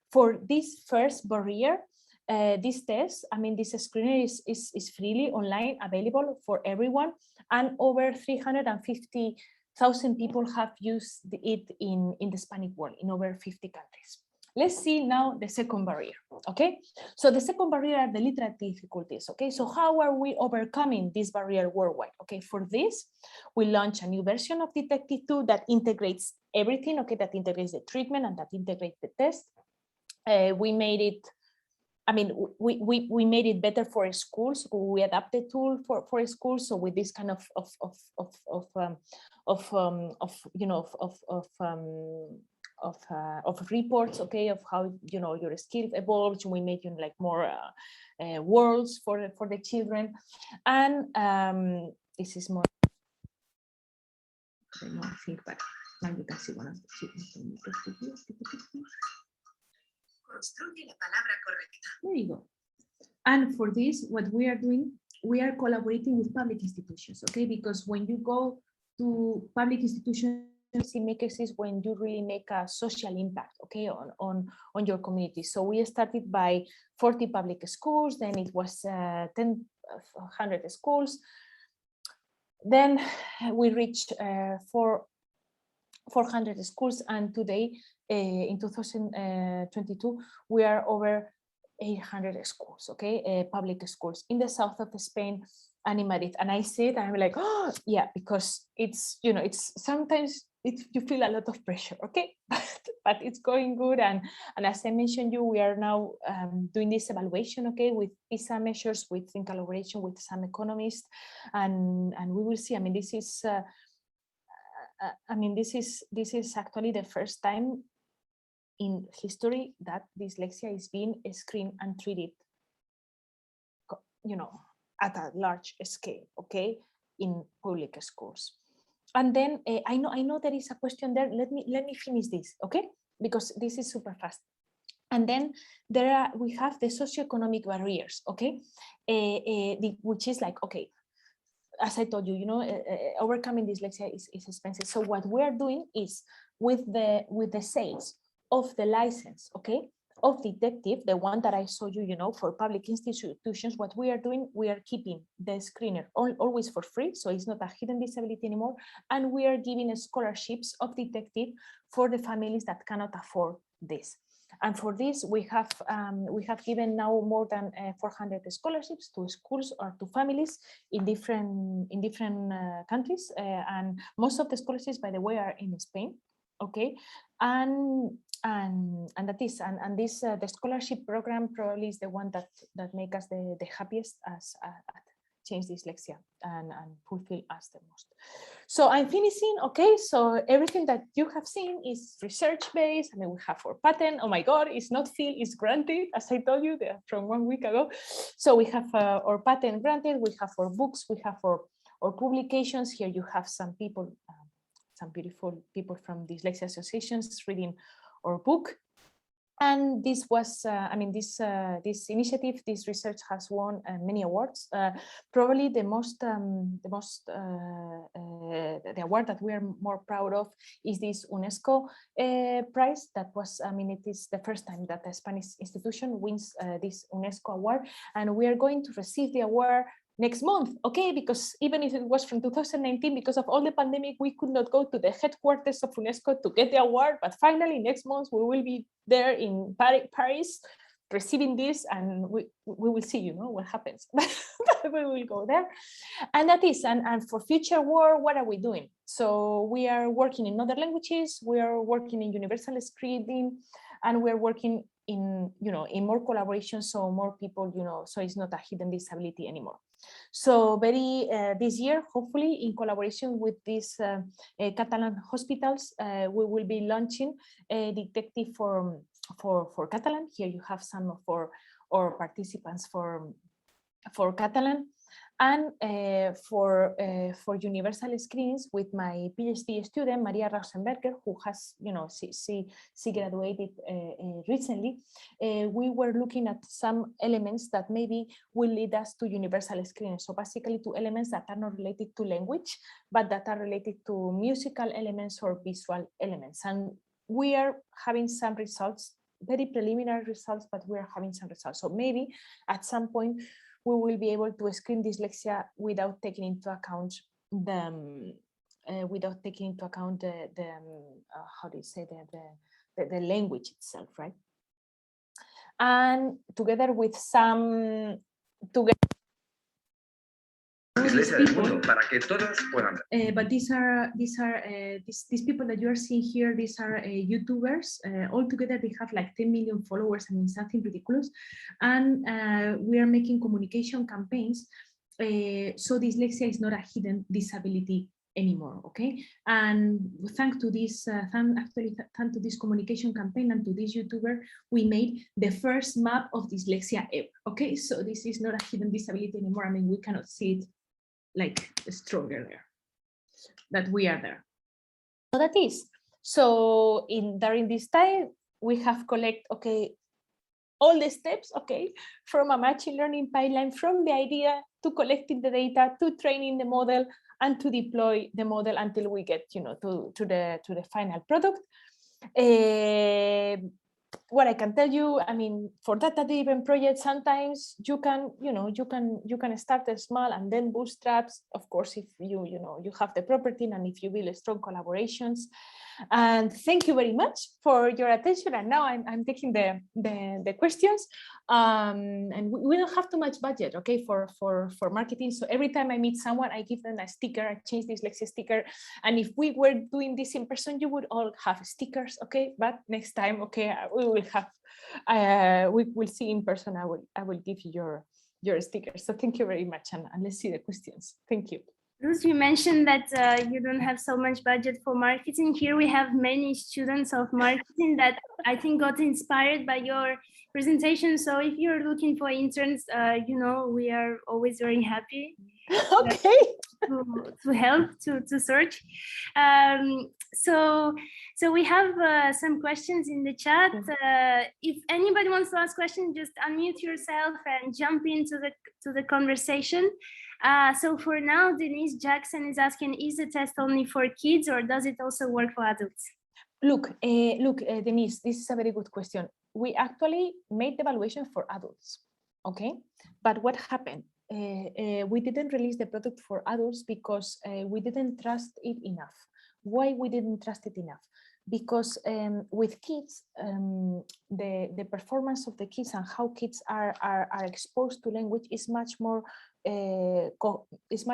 For this first barrier, this test, this screener is freely online available for everyone, and over 350,000 people have used it in the Hispanic world in over 50 countries. Let's see now the second barrier, okay? So the second barrier are the literacy difficulties, okay? So how are we overcoming this barrier worldwide? Okay, for this, we launch a new version of Dytective 2 that integrates everything, okay? That integrates the treatment and that integrates the test. We made it, we made it better for schools. We adapted tool for schools. So with this kind of reports, okay, of how your skill evolves. We made like more worlds for the children, and this is more. I know, I think, but now you can see one of the achievements. Construye la palabra correcta. There you go. And for this, what we are doing, we are collaborating with public institutions, okay? Because when you go to public institutions, makers is when you really make a social impact, okay, on your community. So we started by 40 public schools, then it was 100 schools. Then we reached 400 schools, and today, in 2022, we are over 800 schools, okay, public schools in the south of Spain and in Madrid. And I see it, and I'm like, oh, yeah, because it's, you know, it's sometimes you feel a lot of pressure, okay, but it's going good. And as I mentioned we are now doing this evaluation, okay, with PISA measures, in collaboration with some economists, and we will see. I mean, this is actually the first time in history that dyslexia is being screened and treated, you know, at a large scale, okay, in public schools. And then I know there is a question there. Let me finish this, okay, because this is super fast. And then we have the socioeconomic barriers, okay, which is like, okay, as I told you, you know, overcoming dyslexia is expensive. So what we are doing is with the sales of the license, okay, of Dytective, the one that I showed you, you know, for public institutions, what we are doing, we are keeping the screener always for free, so it's not a hidden disability anymore, and we are giving scholarships of Dytective for the families that cannot afford this. And for this, we have given now more than 400 scholarships to schools or to families in different countries, and most of the scholarships, by the way, are in Spain, okay, and that is this the scholarship program probably is the one that make us the happiest at Change Dyslexia and fulfill us the most. So I'm finishing, okay, so everything that you have seen is research based. I mean, we have our patent, oh my god, it's not filled, it's granted, as I told you from 1 week ago. So we have our patent granted, we have our books, we have our publications. Here you have some people, some beautiful people from dyslexia associations reading our book. And this was, I mean, this initiative, this research has won many awards. Probably the award that we are more proud of is this Unesco prize. That was, I mean, it is the first time that a Spanish institution wins this Unesco Award, and we are going to receive the award next month, okay, because even if it was from 2019, because of all the pandemic, we could not go to the headquarters of UNESCO to get the award, but finally next month we will be there in Paris receiving this, and we will see, you know, what happens. But we will go there. And that is, and for future work, what are we doing? So we are working in other languages, we are working in universal scripting, and we're working in, you know, in more collaboration, so more people, you know, so it's not a hidden disability anymore. So this year, hopefully, in collaboration with these Catalan hospitals, we will be launching a Dytective for Catalan. Here you have some of our participants for Catalan, and for universal screens with my PhD student Maria Rausenberger, who has, you know, she graduated recently. We were looking at some elements that maybe will lead us to universal screening. So basically, to elements that are not related to language, but that are related to musical elements or visual elements. And we are having some results, very preliminary results, but we are having some results. So maybe at some point we will be able to screen dyslexia without taking into account the how do you say the language itself, right? And together with some people, para que todos puedan. But these people that you are seeing here, these are YouTubers. All together, they have like 10 million followers. I mean, something ridiculous. And we are making communication campaigns. So dyslexia is not a hidden disability anymore, okay? And thanks to this, thanks to this communication campaign and to this YouTuber, we made the first map of dyslexia ever, okay? So this is not a hidden disability anymore. I mean, we cannot see it like stronger there, that we are there. that is. So during this time, we have collect, all the steps, from a machine learning pipeline, from the idea to collecting the data, to training the model, and to deploy the model until we get, to the final product. What I can tell you, I mean, for data-driven projects, sometimes you can start small and then bootstraps. Of course, if you have the property and if you build strong collaborations. And thank you very much for your attention. And now I'm taking the questions. And we don't have too much budget, for marketing. So every time I meet someone, I give them a sticker, a Change Dyslexia sticker. And if we were doing this in person, you would all have stickers, But next time, we will have, we will see in person. I will give you your stickers. So thank you very much, and let's see the questions. Thank you. Luz, you mentioned that you don't have so much budget for marketing. Here we have many students of marketing that I think got inspired by your presentation. So if you're looking for interns, we are always very happy to help, to search. So we have some questions in the chat. If anybody wants to ask questions, just unmute yourself and jump into the conversation. So for now, Denise Jackson is asking, is the test only for kids or does it also work for adults? Look, Denise, this is a very good question. We actually made the evaluation for adults, But what happened? We didn't release the product for adults because we didn't trust it enough. Why we didn't trust it enough? Because with kids, the performance of the kids and how kids are exposed to language is much more is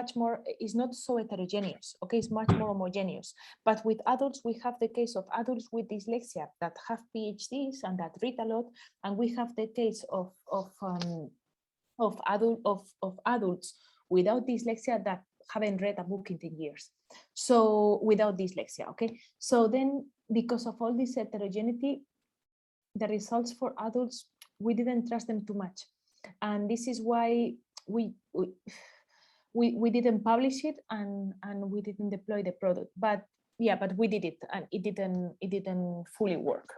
not so heterogeneous, it's much more homogeneous. But with adults, we have the case of adults with dyslexia that have PhDs and that read a lot, and we have the case of adults without dyslexia that haven't read a book in 10 years. So without dyslexia, So then, because of all this heterogeneity, the results for adults, we didn't trust them too much, and this is why we didn't publish it and we didn't deploy the product. But we did it, and it didn't fully work.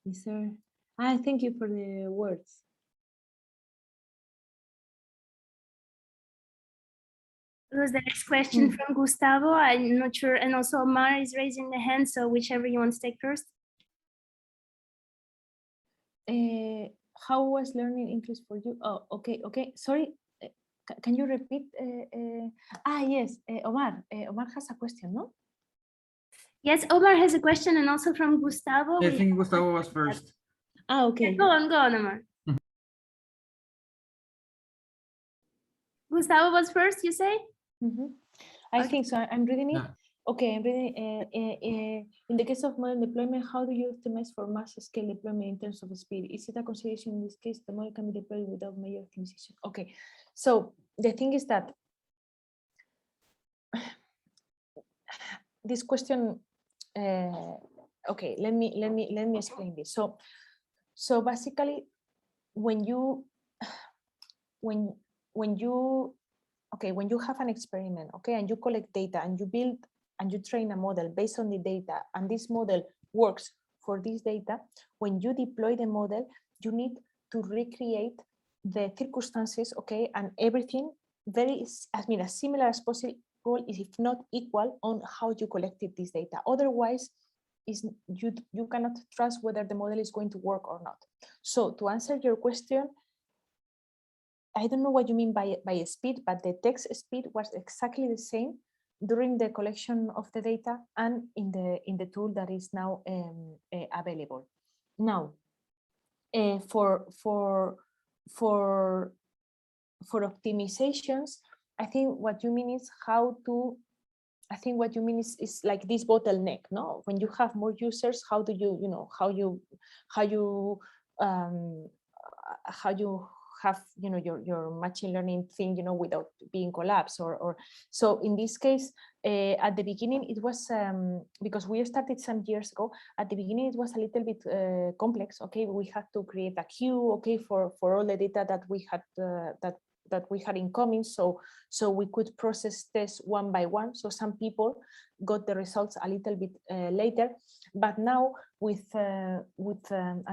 Is there? Thank you for the words. Was the next question from Gustavo? I'm not sure, and also Omar is raising the hand, so whichever you want to take first. How was learning English for you? Oh, okay. Sorry, can you repeat? Yes, Omar. Omar has a question, no? Yes, Omar has a question, and also from Gustavo. I think Gustavo was first. Okay. Go on, Omar. Gustavo was first, you say? I think so. I'm reading it. Yeah. Okay, I'm reading. In the case of model deployment, how do you optimize for mass scale deployment in terms of speed? Is it a consideration in this case the model can be deployed without major optimization? Okay, so the thing is that this question. Okay, let me explain this. So basically, when you have an experiment, and you collect data and you build and you train a model based on the data, and this model works for this data, when you deploy the model, you need to recreate the circumstances, and everything as similar as possible, if not equal, on how you collected this data. Otherwise, you cannot trust whether the model is going to work or not. So to answer your question, I don't know what you mean by speed, but the text speed was exactly the same during the collection of the data and in the tool that is now available. Now, for optimizations, I think what you mean is is like this bottleneck, no? When you have more users, how do you, how you have your machine learning thing without being collapsed or so in this case at the beginning it was because we started some years ago. At the beginning it was a little bit complex. We had to create a queue for all the data that we had we had incoming, so we could process tests one by one. So some people got the results a little bit later, but now with I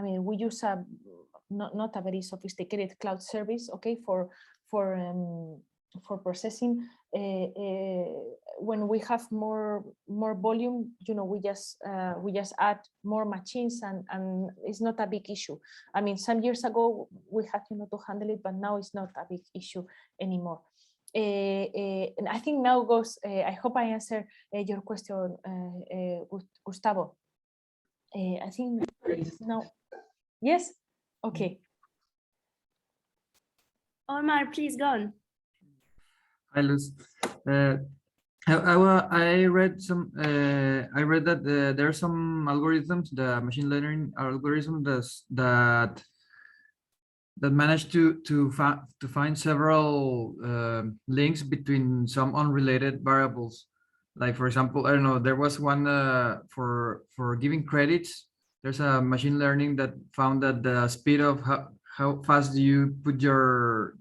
mean, we use a not a very sophisticated cloud service, okay, for processing. When we have more volume, you know, we just add more machines, and it's not a big issue. I mean, some years ago we had, you know, to handle it, but now it's not a big issue anymore. And I think now goes. I hope I answered your question, Gustavo. I think now, yes. Okay. Omar, please go on. Hi, Luz. I read that there are some algorithms, the machine learning algorithms that manage to find several links between some unrelated variables. Like, for example, I don't know, there was one for giving credits. There's a machine learning that found that the speed of how fast you put your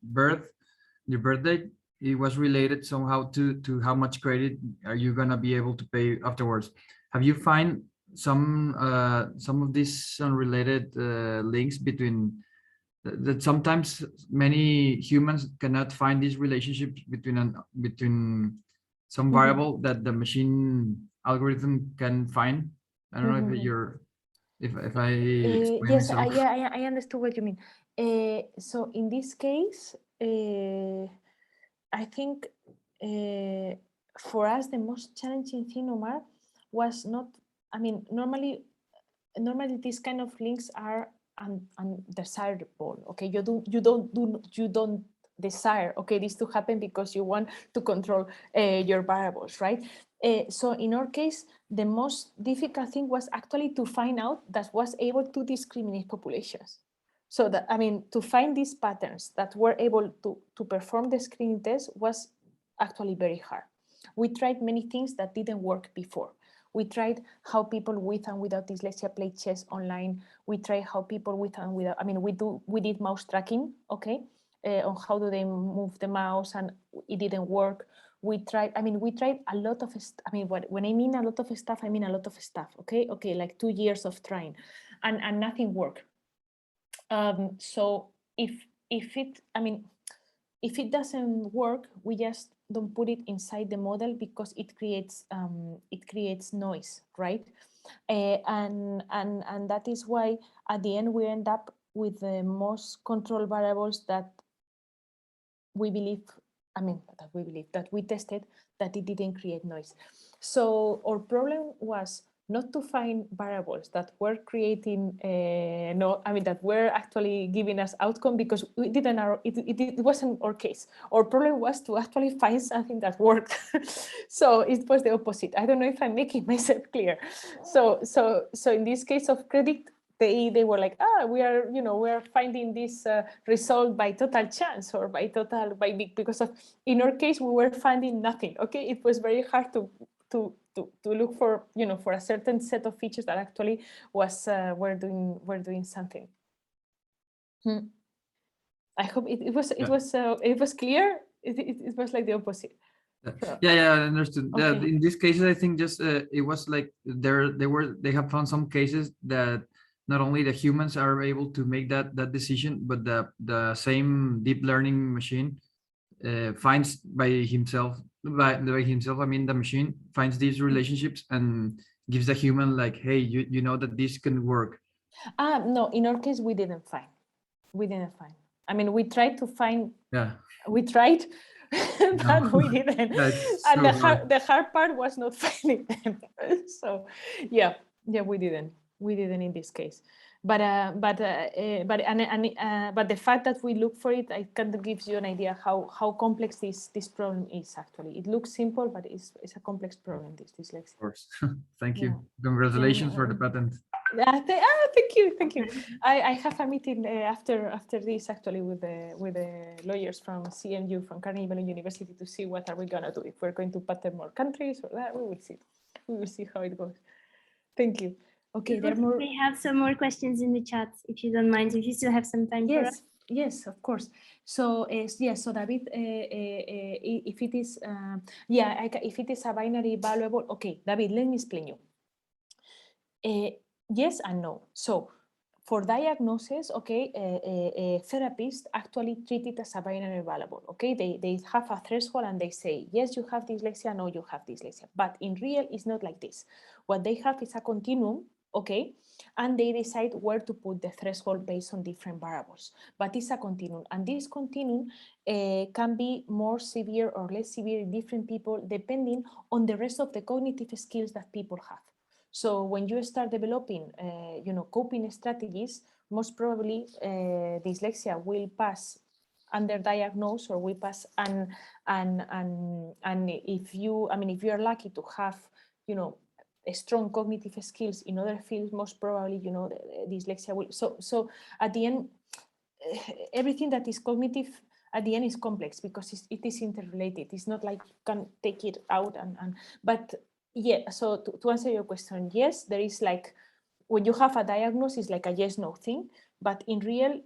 birth date, it was related somehow to how much credit are you gonna be able to pay afterwards. Have you find some of these unrelated links between that sometimes many humans cannot find these relationships between some variable that the machine algorithm can find? I don't know if you're if I explain yes, myself. I understood what you mean. So in this case, I think for us the most challenging thing, Omar, was not. I mean, normally these kind of links are undesirable. Okay, you don't desire, okay, this to happen because you want to control your variables, right? So in our case, the most difficult thing was actually to find out that was able to discriminate populations. So that, I mean, to find these patterns that were able to perform the screening test was actually very hard. We tried many things that didn't work before. We tried how people with and without dyslexia play chess online. We tried how people with and without, I mean, we did mouse tracking, okay, on how do they move the mouse, and it didn't work. We tried a lot of, when I mean a lot of stuff, I mean a lot of stuff, okay, like 2 years of trying, and nothing worked. So if it doesn't work, we just don't put it inside the model because it creates noise, right? And that is why at the end we end up with the most control variables that we believe, that we tested, that it didn't create noise. So our problem was not to find variables that were creating that were actually giving us outcome, because it wasn't our case. Our problem was to actually find something that worked. So it was the opposite. I don't know if I'm making myself clear. So in this case of credit, they were like, we are finding this result by total chance, or because of, in our case we were finding nothing. Okay, it was very hard to look for, for a certain set of features that actually was were doing something. I hope it was clear. It was like the opposite. Yeah, I understood. Okay. In these cases, I think just it was like they have found some cases that not only the humans are able to make that decision, but the same deep learning machine finds by himself. I mean, the machine finds these relationships and gives the human like, hey, you know that this can work. No, in our case, we didn't find. I mean, we tried to find. Yeah. We tried, but we didn't. And the hard part was not finding them. So, yeah, we didn't. We didn't in this case. But the fact that we look for it, I kind of gives you an idea how complex this problem is. Actually, it looks simple, but it's a complex problem. This dyslexia. Of course. Thank you. Congratulations for the patent. Thank you. I have a meeting after this actually with the lawyers from CMU, from Carnegie Mellon University, to see what are we gonna do, if we're going to patent more countries or that. We will see how it goes. Thank you. Okay, we have some more questions in the chat, if you don't mind, if you still have some time. Yes, Yes, of course. So yes, so David, if it is, if it is a binary valuable, okay, David, let me explain you. Yes and no. So for diagnosis, okay, therapists actually treat it as a binary variable. Okay, they have a threshold and they say, yes, you have dyslexia, no, you have dyslexia. But in real, it's not like this. What they have is a continuum, okay, and they decide where to put the threshold based on different variables. But it's a continuum, and this continuum can be more severe or less severe in different people depending on the rest of the cognitive skills that people have. So when you start developing, coping strategies, most probably dyslexia will pass underdiagnosed or will pass and if you are lucky to have, strong cognitive skills in other fields, most probably, dyslexia will. So at the end, everything that is cognitive at the end is complex because it is interrelated. It's not like you can take it out but yeah, so to answer your question, yes, there is like, when you have a diagnosis, it's like a yes-no thing, but in real,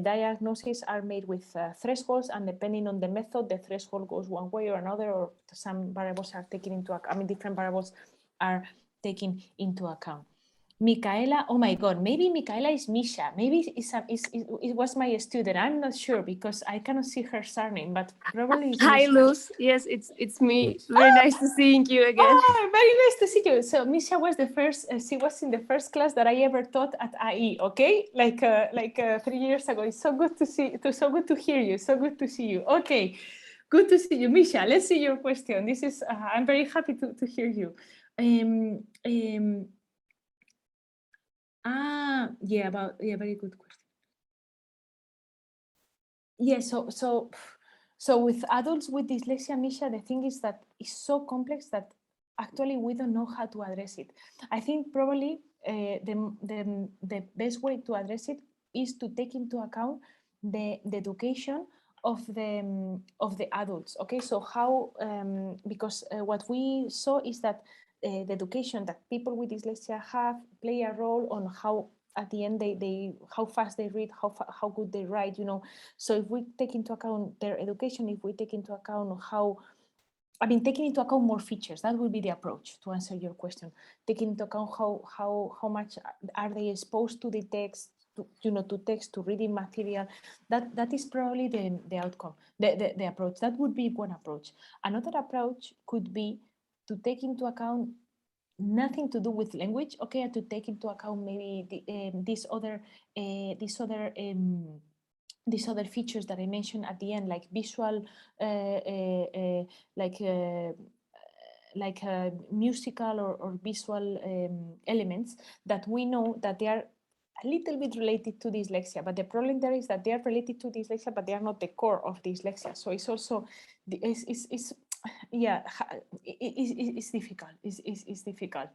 diagnoses are made with thresholds, and depending on the method, the threshold goes one way or another, or some variables are taken into account. Different variables are taken into account. Micaela, oh my God, maybe Micaela is Misha. Maybe it was my student. I'm not sure because I cannot see her surname, but probably it's Hi, Misha. Luz. Yes, it's me. Very nice to seeing you again. Oh, very nice to see you. So Misha was the first. She was in the first class that I ever taught at IE. Okay, like 3 years ago. It's so good to see. So good to hear you. So good to see you. Okay, good to see you, Misha. Let's see your question. This is. I'm very happy to hear you. Yeah, very good question. Yeah, so with adults with dyslexia, Misha, the thing is that it's so complex that actually we don't know how to address it. I think probably the best way to address it is to take into account the education of the adults. Okay, so how because what we saw is that the education that people with dyslexia have play a role on how at the end they how fast they read, how good they write, So if we take into account their education, if we take into account taking into account more features, that will be the approach to answer your question. Taking into account how much are they exposed to the text, to text, to reading material. That is probably the outcome, the approach. That would be one approach. Another approach could be to take into account nothing to do with language, okay, and to take into account maybe these other features that I mentioned at the end, like visual, musical or visual elements that we know that they are a little bit related to dyslexia, but the problem there is that they are related to dyslexia, but they are not the core of dyslexia. So it's also it's difficult. It's difficult.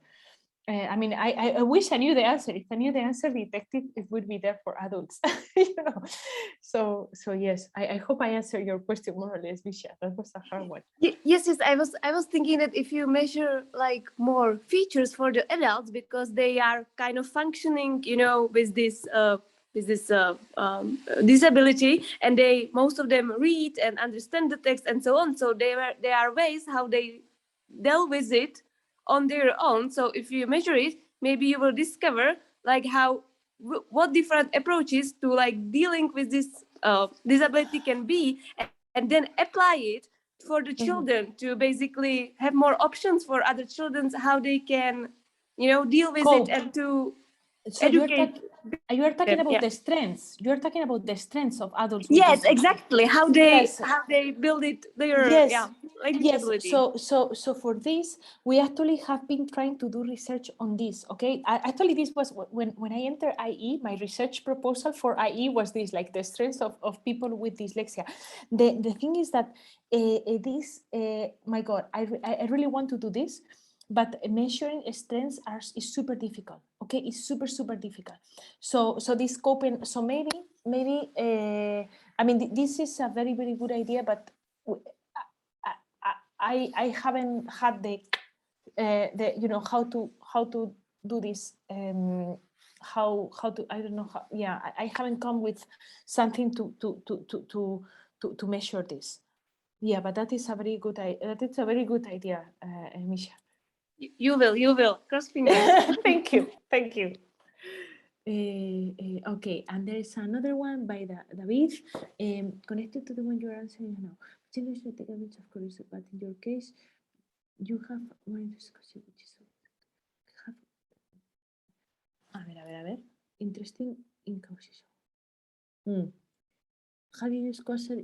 I wish I knew the answer. If I knew the answer, Dytective, it would be there for adults. So yes, I hope I answered your question more or less, Misha. That was a hard one. Yes. I was thinking that if you measure like more features for the adults, because they are kind of functioning, with this disability, and most of them read and understand the text and so on. So there are ways how they deal with it on their own. So if you measure it, maybe you will discover like what different approaches to like dealing with this disability can be, and then apply it for the children to basically have more options for other children, how they can, deal with it and to educate. You are talking about the strengths. You are talking about the strengths of adults. Yes, exactly. How they build it. Their language ability. So for this, we actually have been trying to do research on this. Okay, actually, this was when I entered IE. My research proposal for IE was this, like the strengths of people with dyslexia. The thing is that my God, I really want to do this. But measuring strengths is super difficult. Okay, it's super difficult. So this coping. So maybe this is a very good idea, but I haven't had the how to do this how to, I don't know how, yeah, I haven't come with something to measure this. Yeah, but that is a very good idea, Misha. You will. Cross fingers. Thank you. Okay, and there is another one by David, connected to the one you're answering now. Children should take advantage of curiosity, but in your case, you have one discussion which is a ver. Interesting in causation. Have you used causal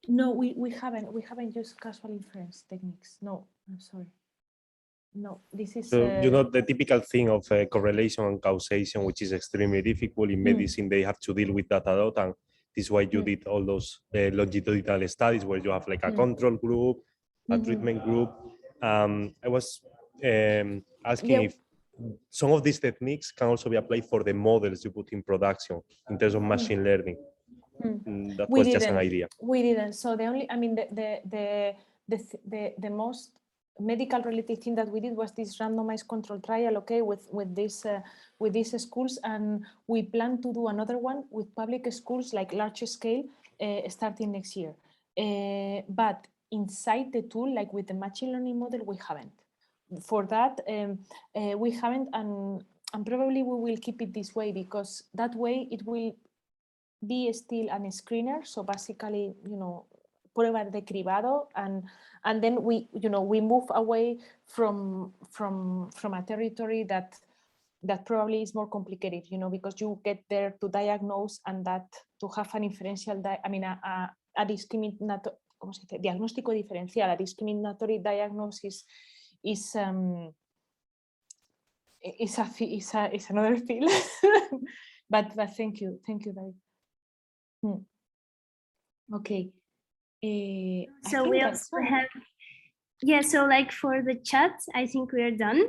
No, we haven't used causal inference techniques. No, I'm sorry. No, this is so the typical thing of correlation and causation, which is extremely difficult in medicine. They have to deal with that a lot, and this is why you did all those longitudinal studies where you have like a control group, a treatment group. I was asking if some of these techniques can also be applied for the models you put in production in terms of machine learning. That was just an idea. We didn't. So the only, I mean, the most medical related thing that we did was this randomized control trial, okay, with these schools, and we plan to do another one with public schools, like large scale, starting next year. But inside the tool, like with the machine learning model, we haven't. For that, we haven't, and probably we will keep it this way, because that way it will be still an screener. So basically, prueba de cribado, and then we move away from a territory that probably is more complicated, because you get there to diagnose, and that to have an inferential, a discriminatory, diagnóstico diferencial, a discriminatory diagnosis is another field. but thank you, David. Okay. So we also have, so like for the chat, I think we're done.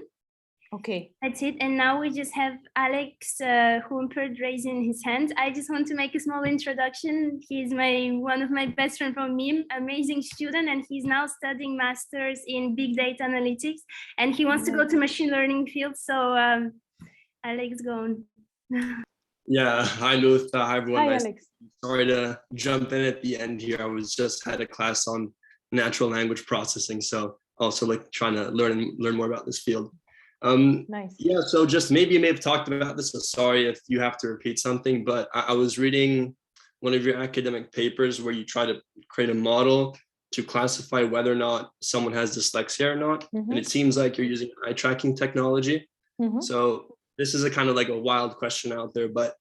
Okay. That's it. And now we just have Alex Humpert raising his hand. I just want to make a small introduction. He's one of my best friends from MIM, amazing student, and he's now studying masters in big data analytics, and he wants to go to machine learning field. So Alex, go on. Yeah, hi Luz, hi everyone. Hi, Alex. Sorry to jump in at the end here. I was just had a class on natural language processing, so also like trying to learn more about this field. Nice. Yeah, so just maybe you may have talked about this, so sorry if you have to repeat something, but I was reading one of your academic papers where you try to create a model to classify whether or not someone has dyslexia or not. And it seems like you're using eye tracking technology. So this is a kind of like a wild question out there, but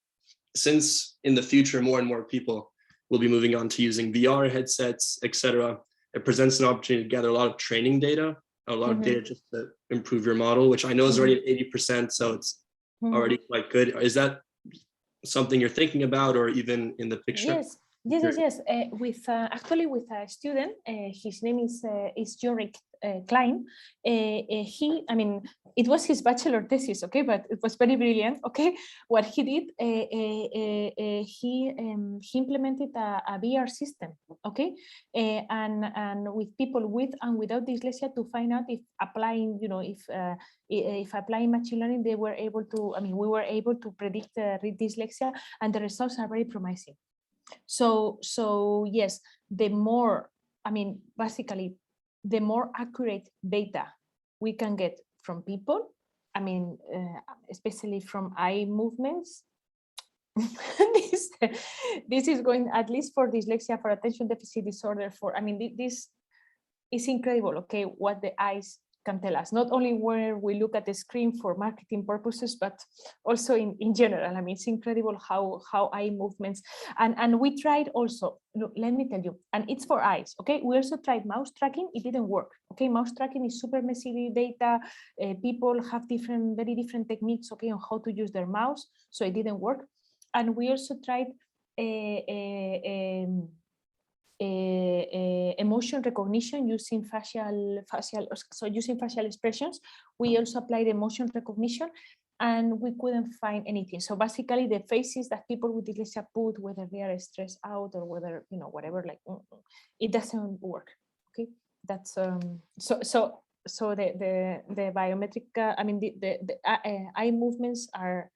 since in the future more and more people will be moving on to using VR headsets, etc., it presents an opportunity to gather a lot of training data, a lot of data just to improve your model, which I know is already at 80%, so it's already quite good. Is that something you're thinking about, or even in the picture? Yes. Actually with a student, his name is Jorik Klein. It was his bachelor thesis, okay, but it was very brilliant. Okay, what he did, he implemented a VR system, okay, and with people with and without dyslexia to find out if applying, if applying machine learning, they were able to. We were able to predict read dyslexia, and the results are very promising. So yes, the more, basically, the more accurate data we can get from people, especially from eye movements, this is going, at least for dyslexia, for attention deficit disorder, this is incredible, okay, what the eyes can tell us, not only where we look at the screen for marketing purposes, but also in general. It's incredible how eye movements, and we tried also, look, let me tell you, and it's for eyes, okay, we also tried mouse tracking. It didn't work, okay. Mouse tracking is super messy data. People have very different techniques, okay, on how to use their mouse, so it didn't work. And we also tried emotion recognition using using facial expressions. We also applied emotion recognition, and we couldn't find anything. So basically, the faces that people with dyslexia put, whether they are stressed out or whether whatever, like it doesn't work. Okay, that's so the biometric, I mean, the eye movements are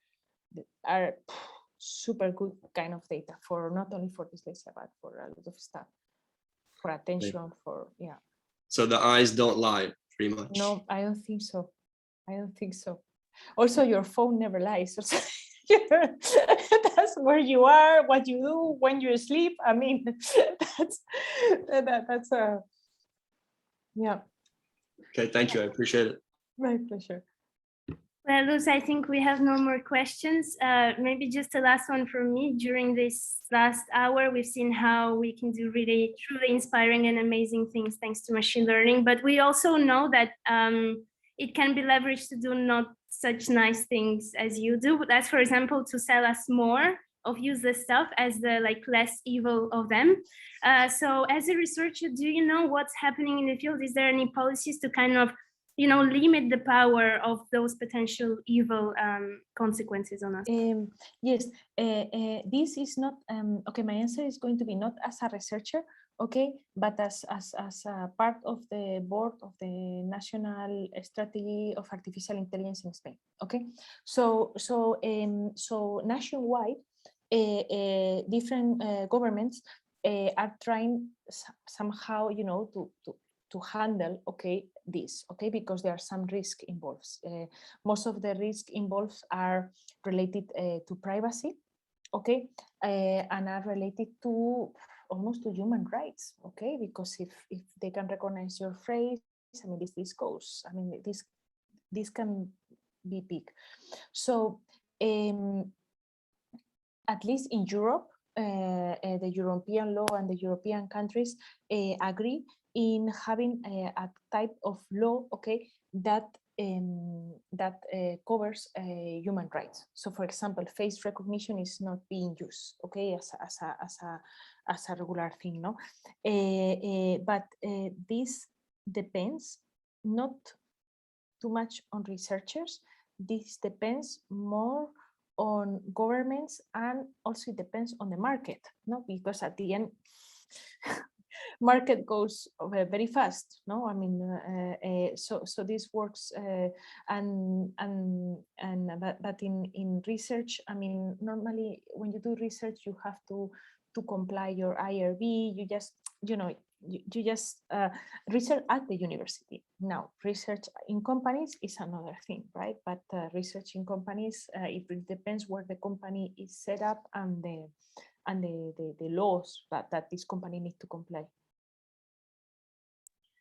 super good kind of data for not only for dyslexia, but for a lot of stuff, for attention, for, yeah. So the eyes don't lie, pretty much. No, I don't think so. I don't think so. Also, your phone never lies. That's where you are, what you do when you sleep. I mean, that's yeah. Okay, thank you. I appreciate it. My pleasure. Well, Luz, I think we have no more questions. Maybe just a last one from me. During this last hour, we've seen how we can do really truly inspiring and amazing things thanks to machine learning. But we also know that it can be leveraged to do not such nice things as you do. But that's, for example, to sell us more of useless stuff as the less evil of them. So as a researcher, do you know what's happening in the field? Is there any policies to kind of limit the power of those potential evil consequences on us? Yes, this is not, okay, my answer is going to be not as a researcher, okay, but as a part of the board of the National Strategy of Artificial Intelligence in Spain, okay? So nationwide, different governments are trying somehow, to handle, okay, this, okay, because there are some risk involved. Most of the risk involved are related to privacy, okay, and are related to almost to human rights, okay, because if they can recognize your face, I mean, this goes, I mean, this can be big. So at least in Europe, the European law and the European countries agree in having a type of law, okay, that covers human rights. So, for example, face recognition is not being used, okay, as a regular thing, no. But this depends not too much on researchers. This depends more on governments, and also it depends on the market, no, because at the end market goes very fast, no, I mean, so this works, but in research, I mean, normally when you do research, you have to comply your IRB. You just, you just research at the university. Now, research in companies is another thing, right? But research in companies, it really depends where the company is set up and the laws that this company needs to comply.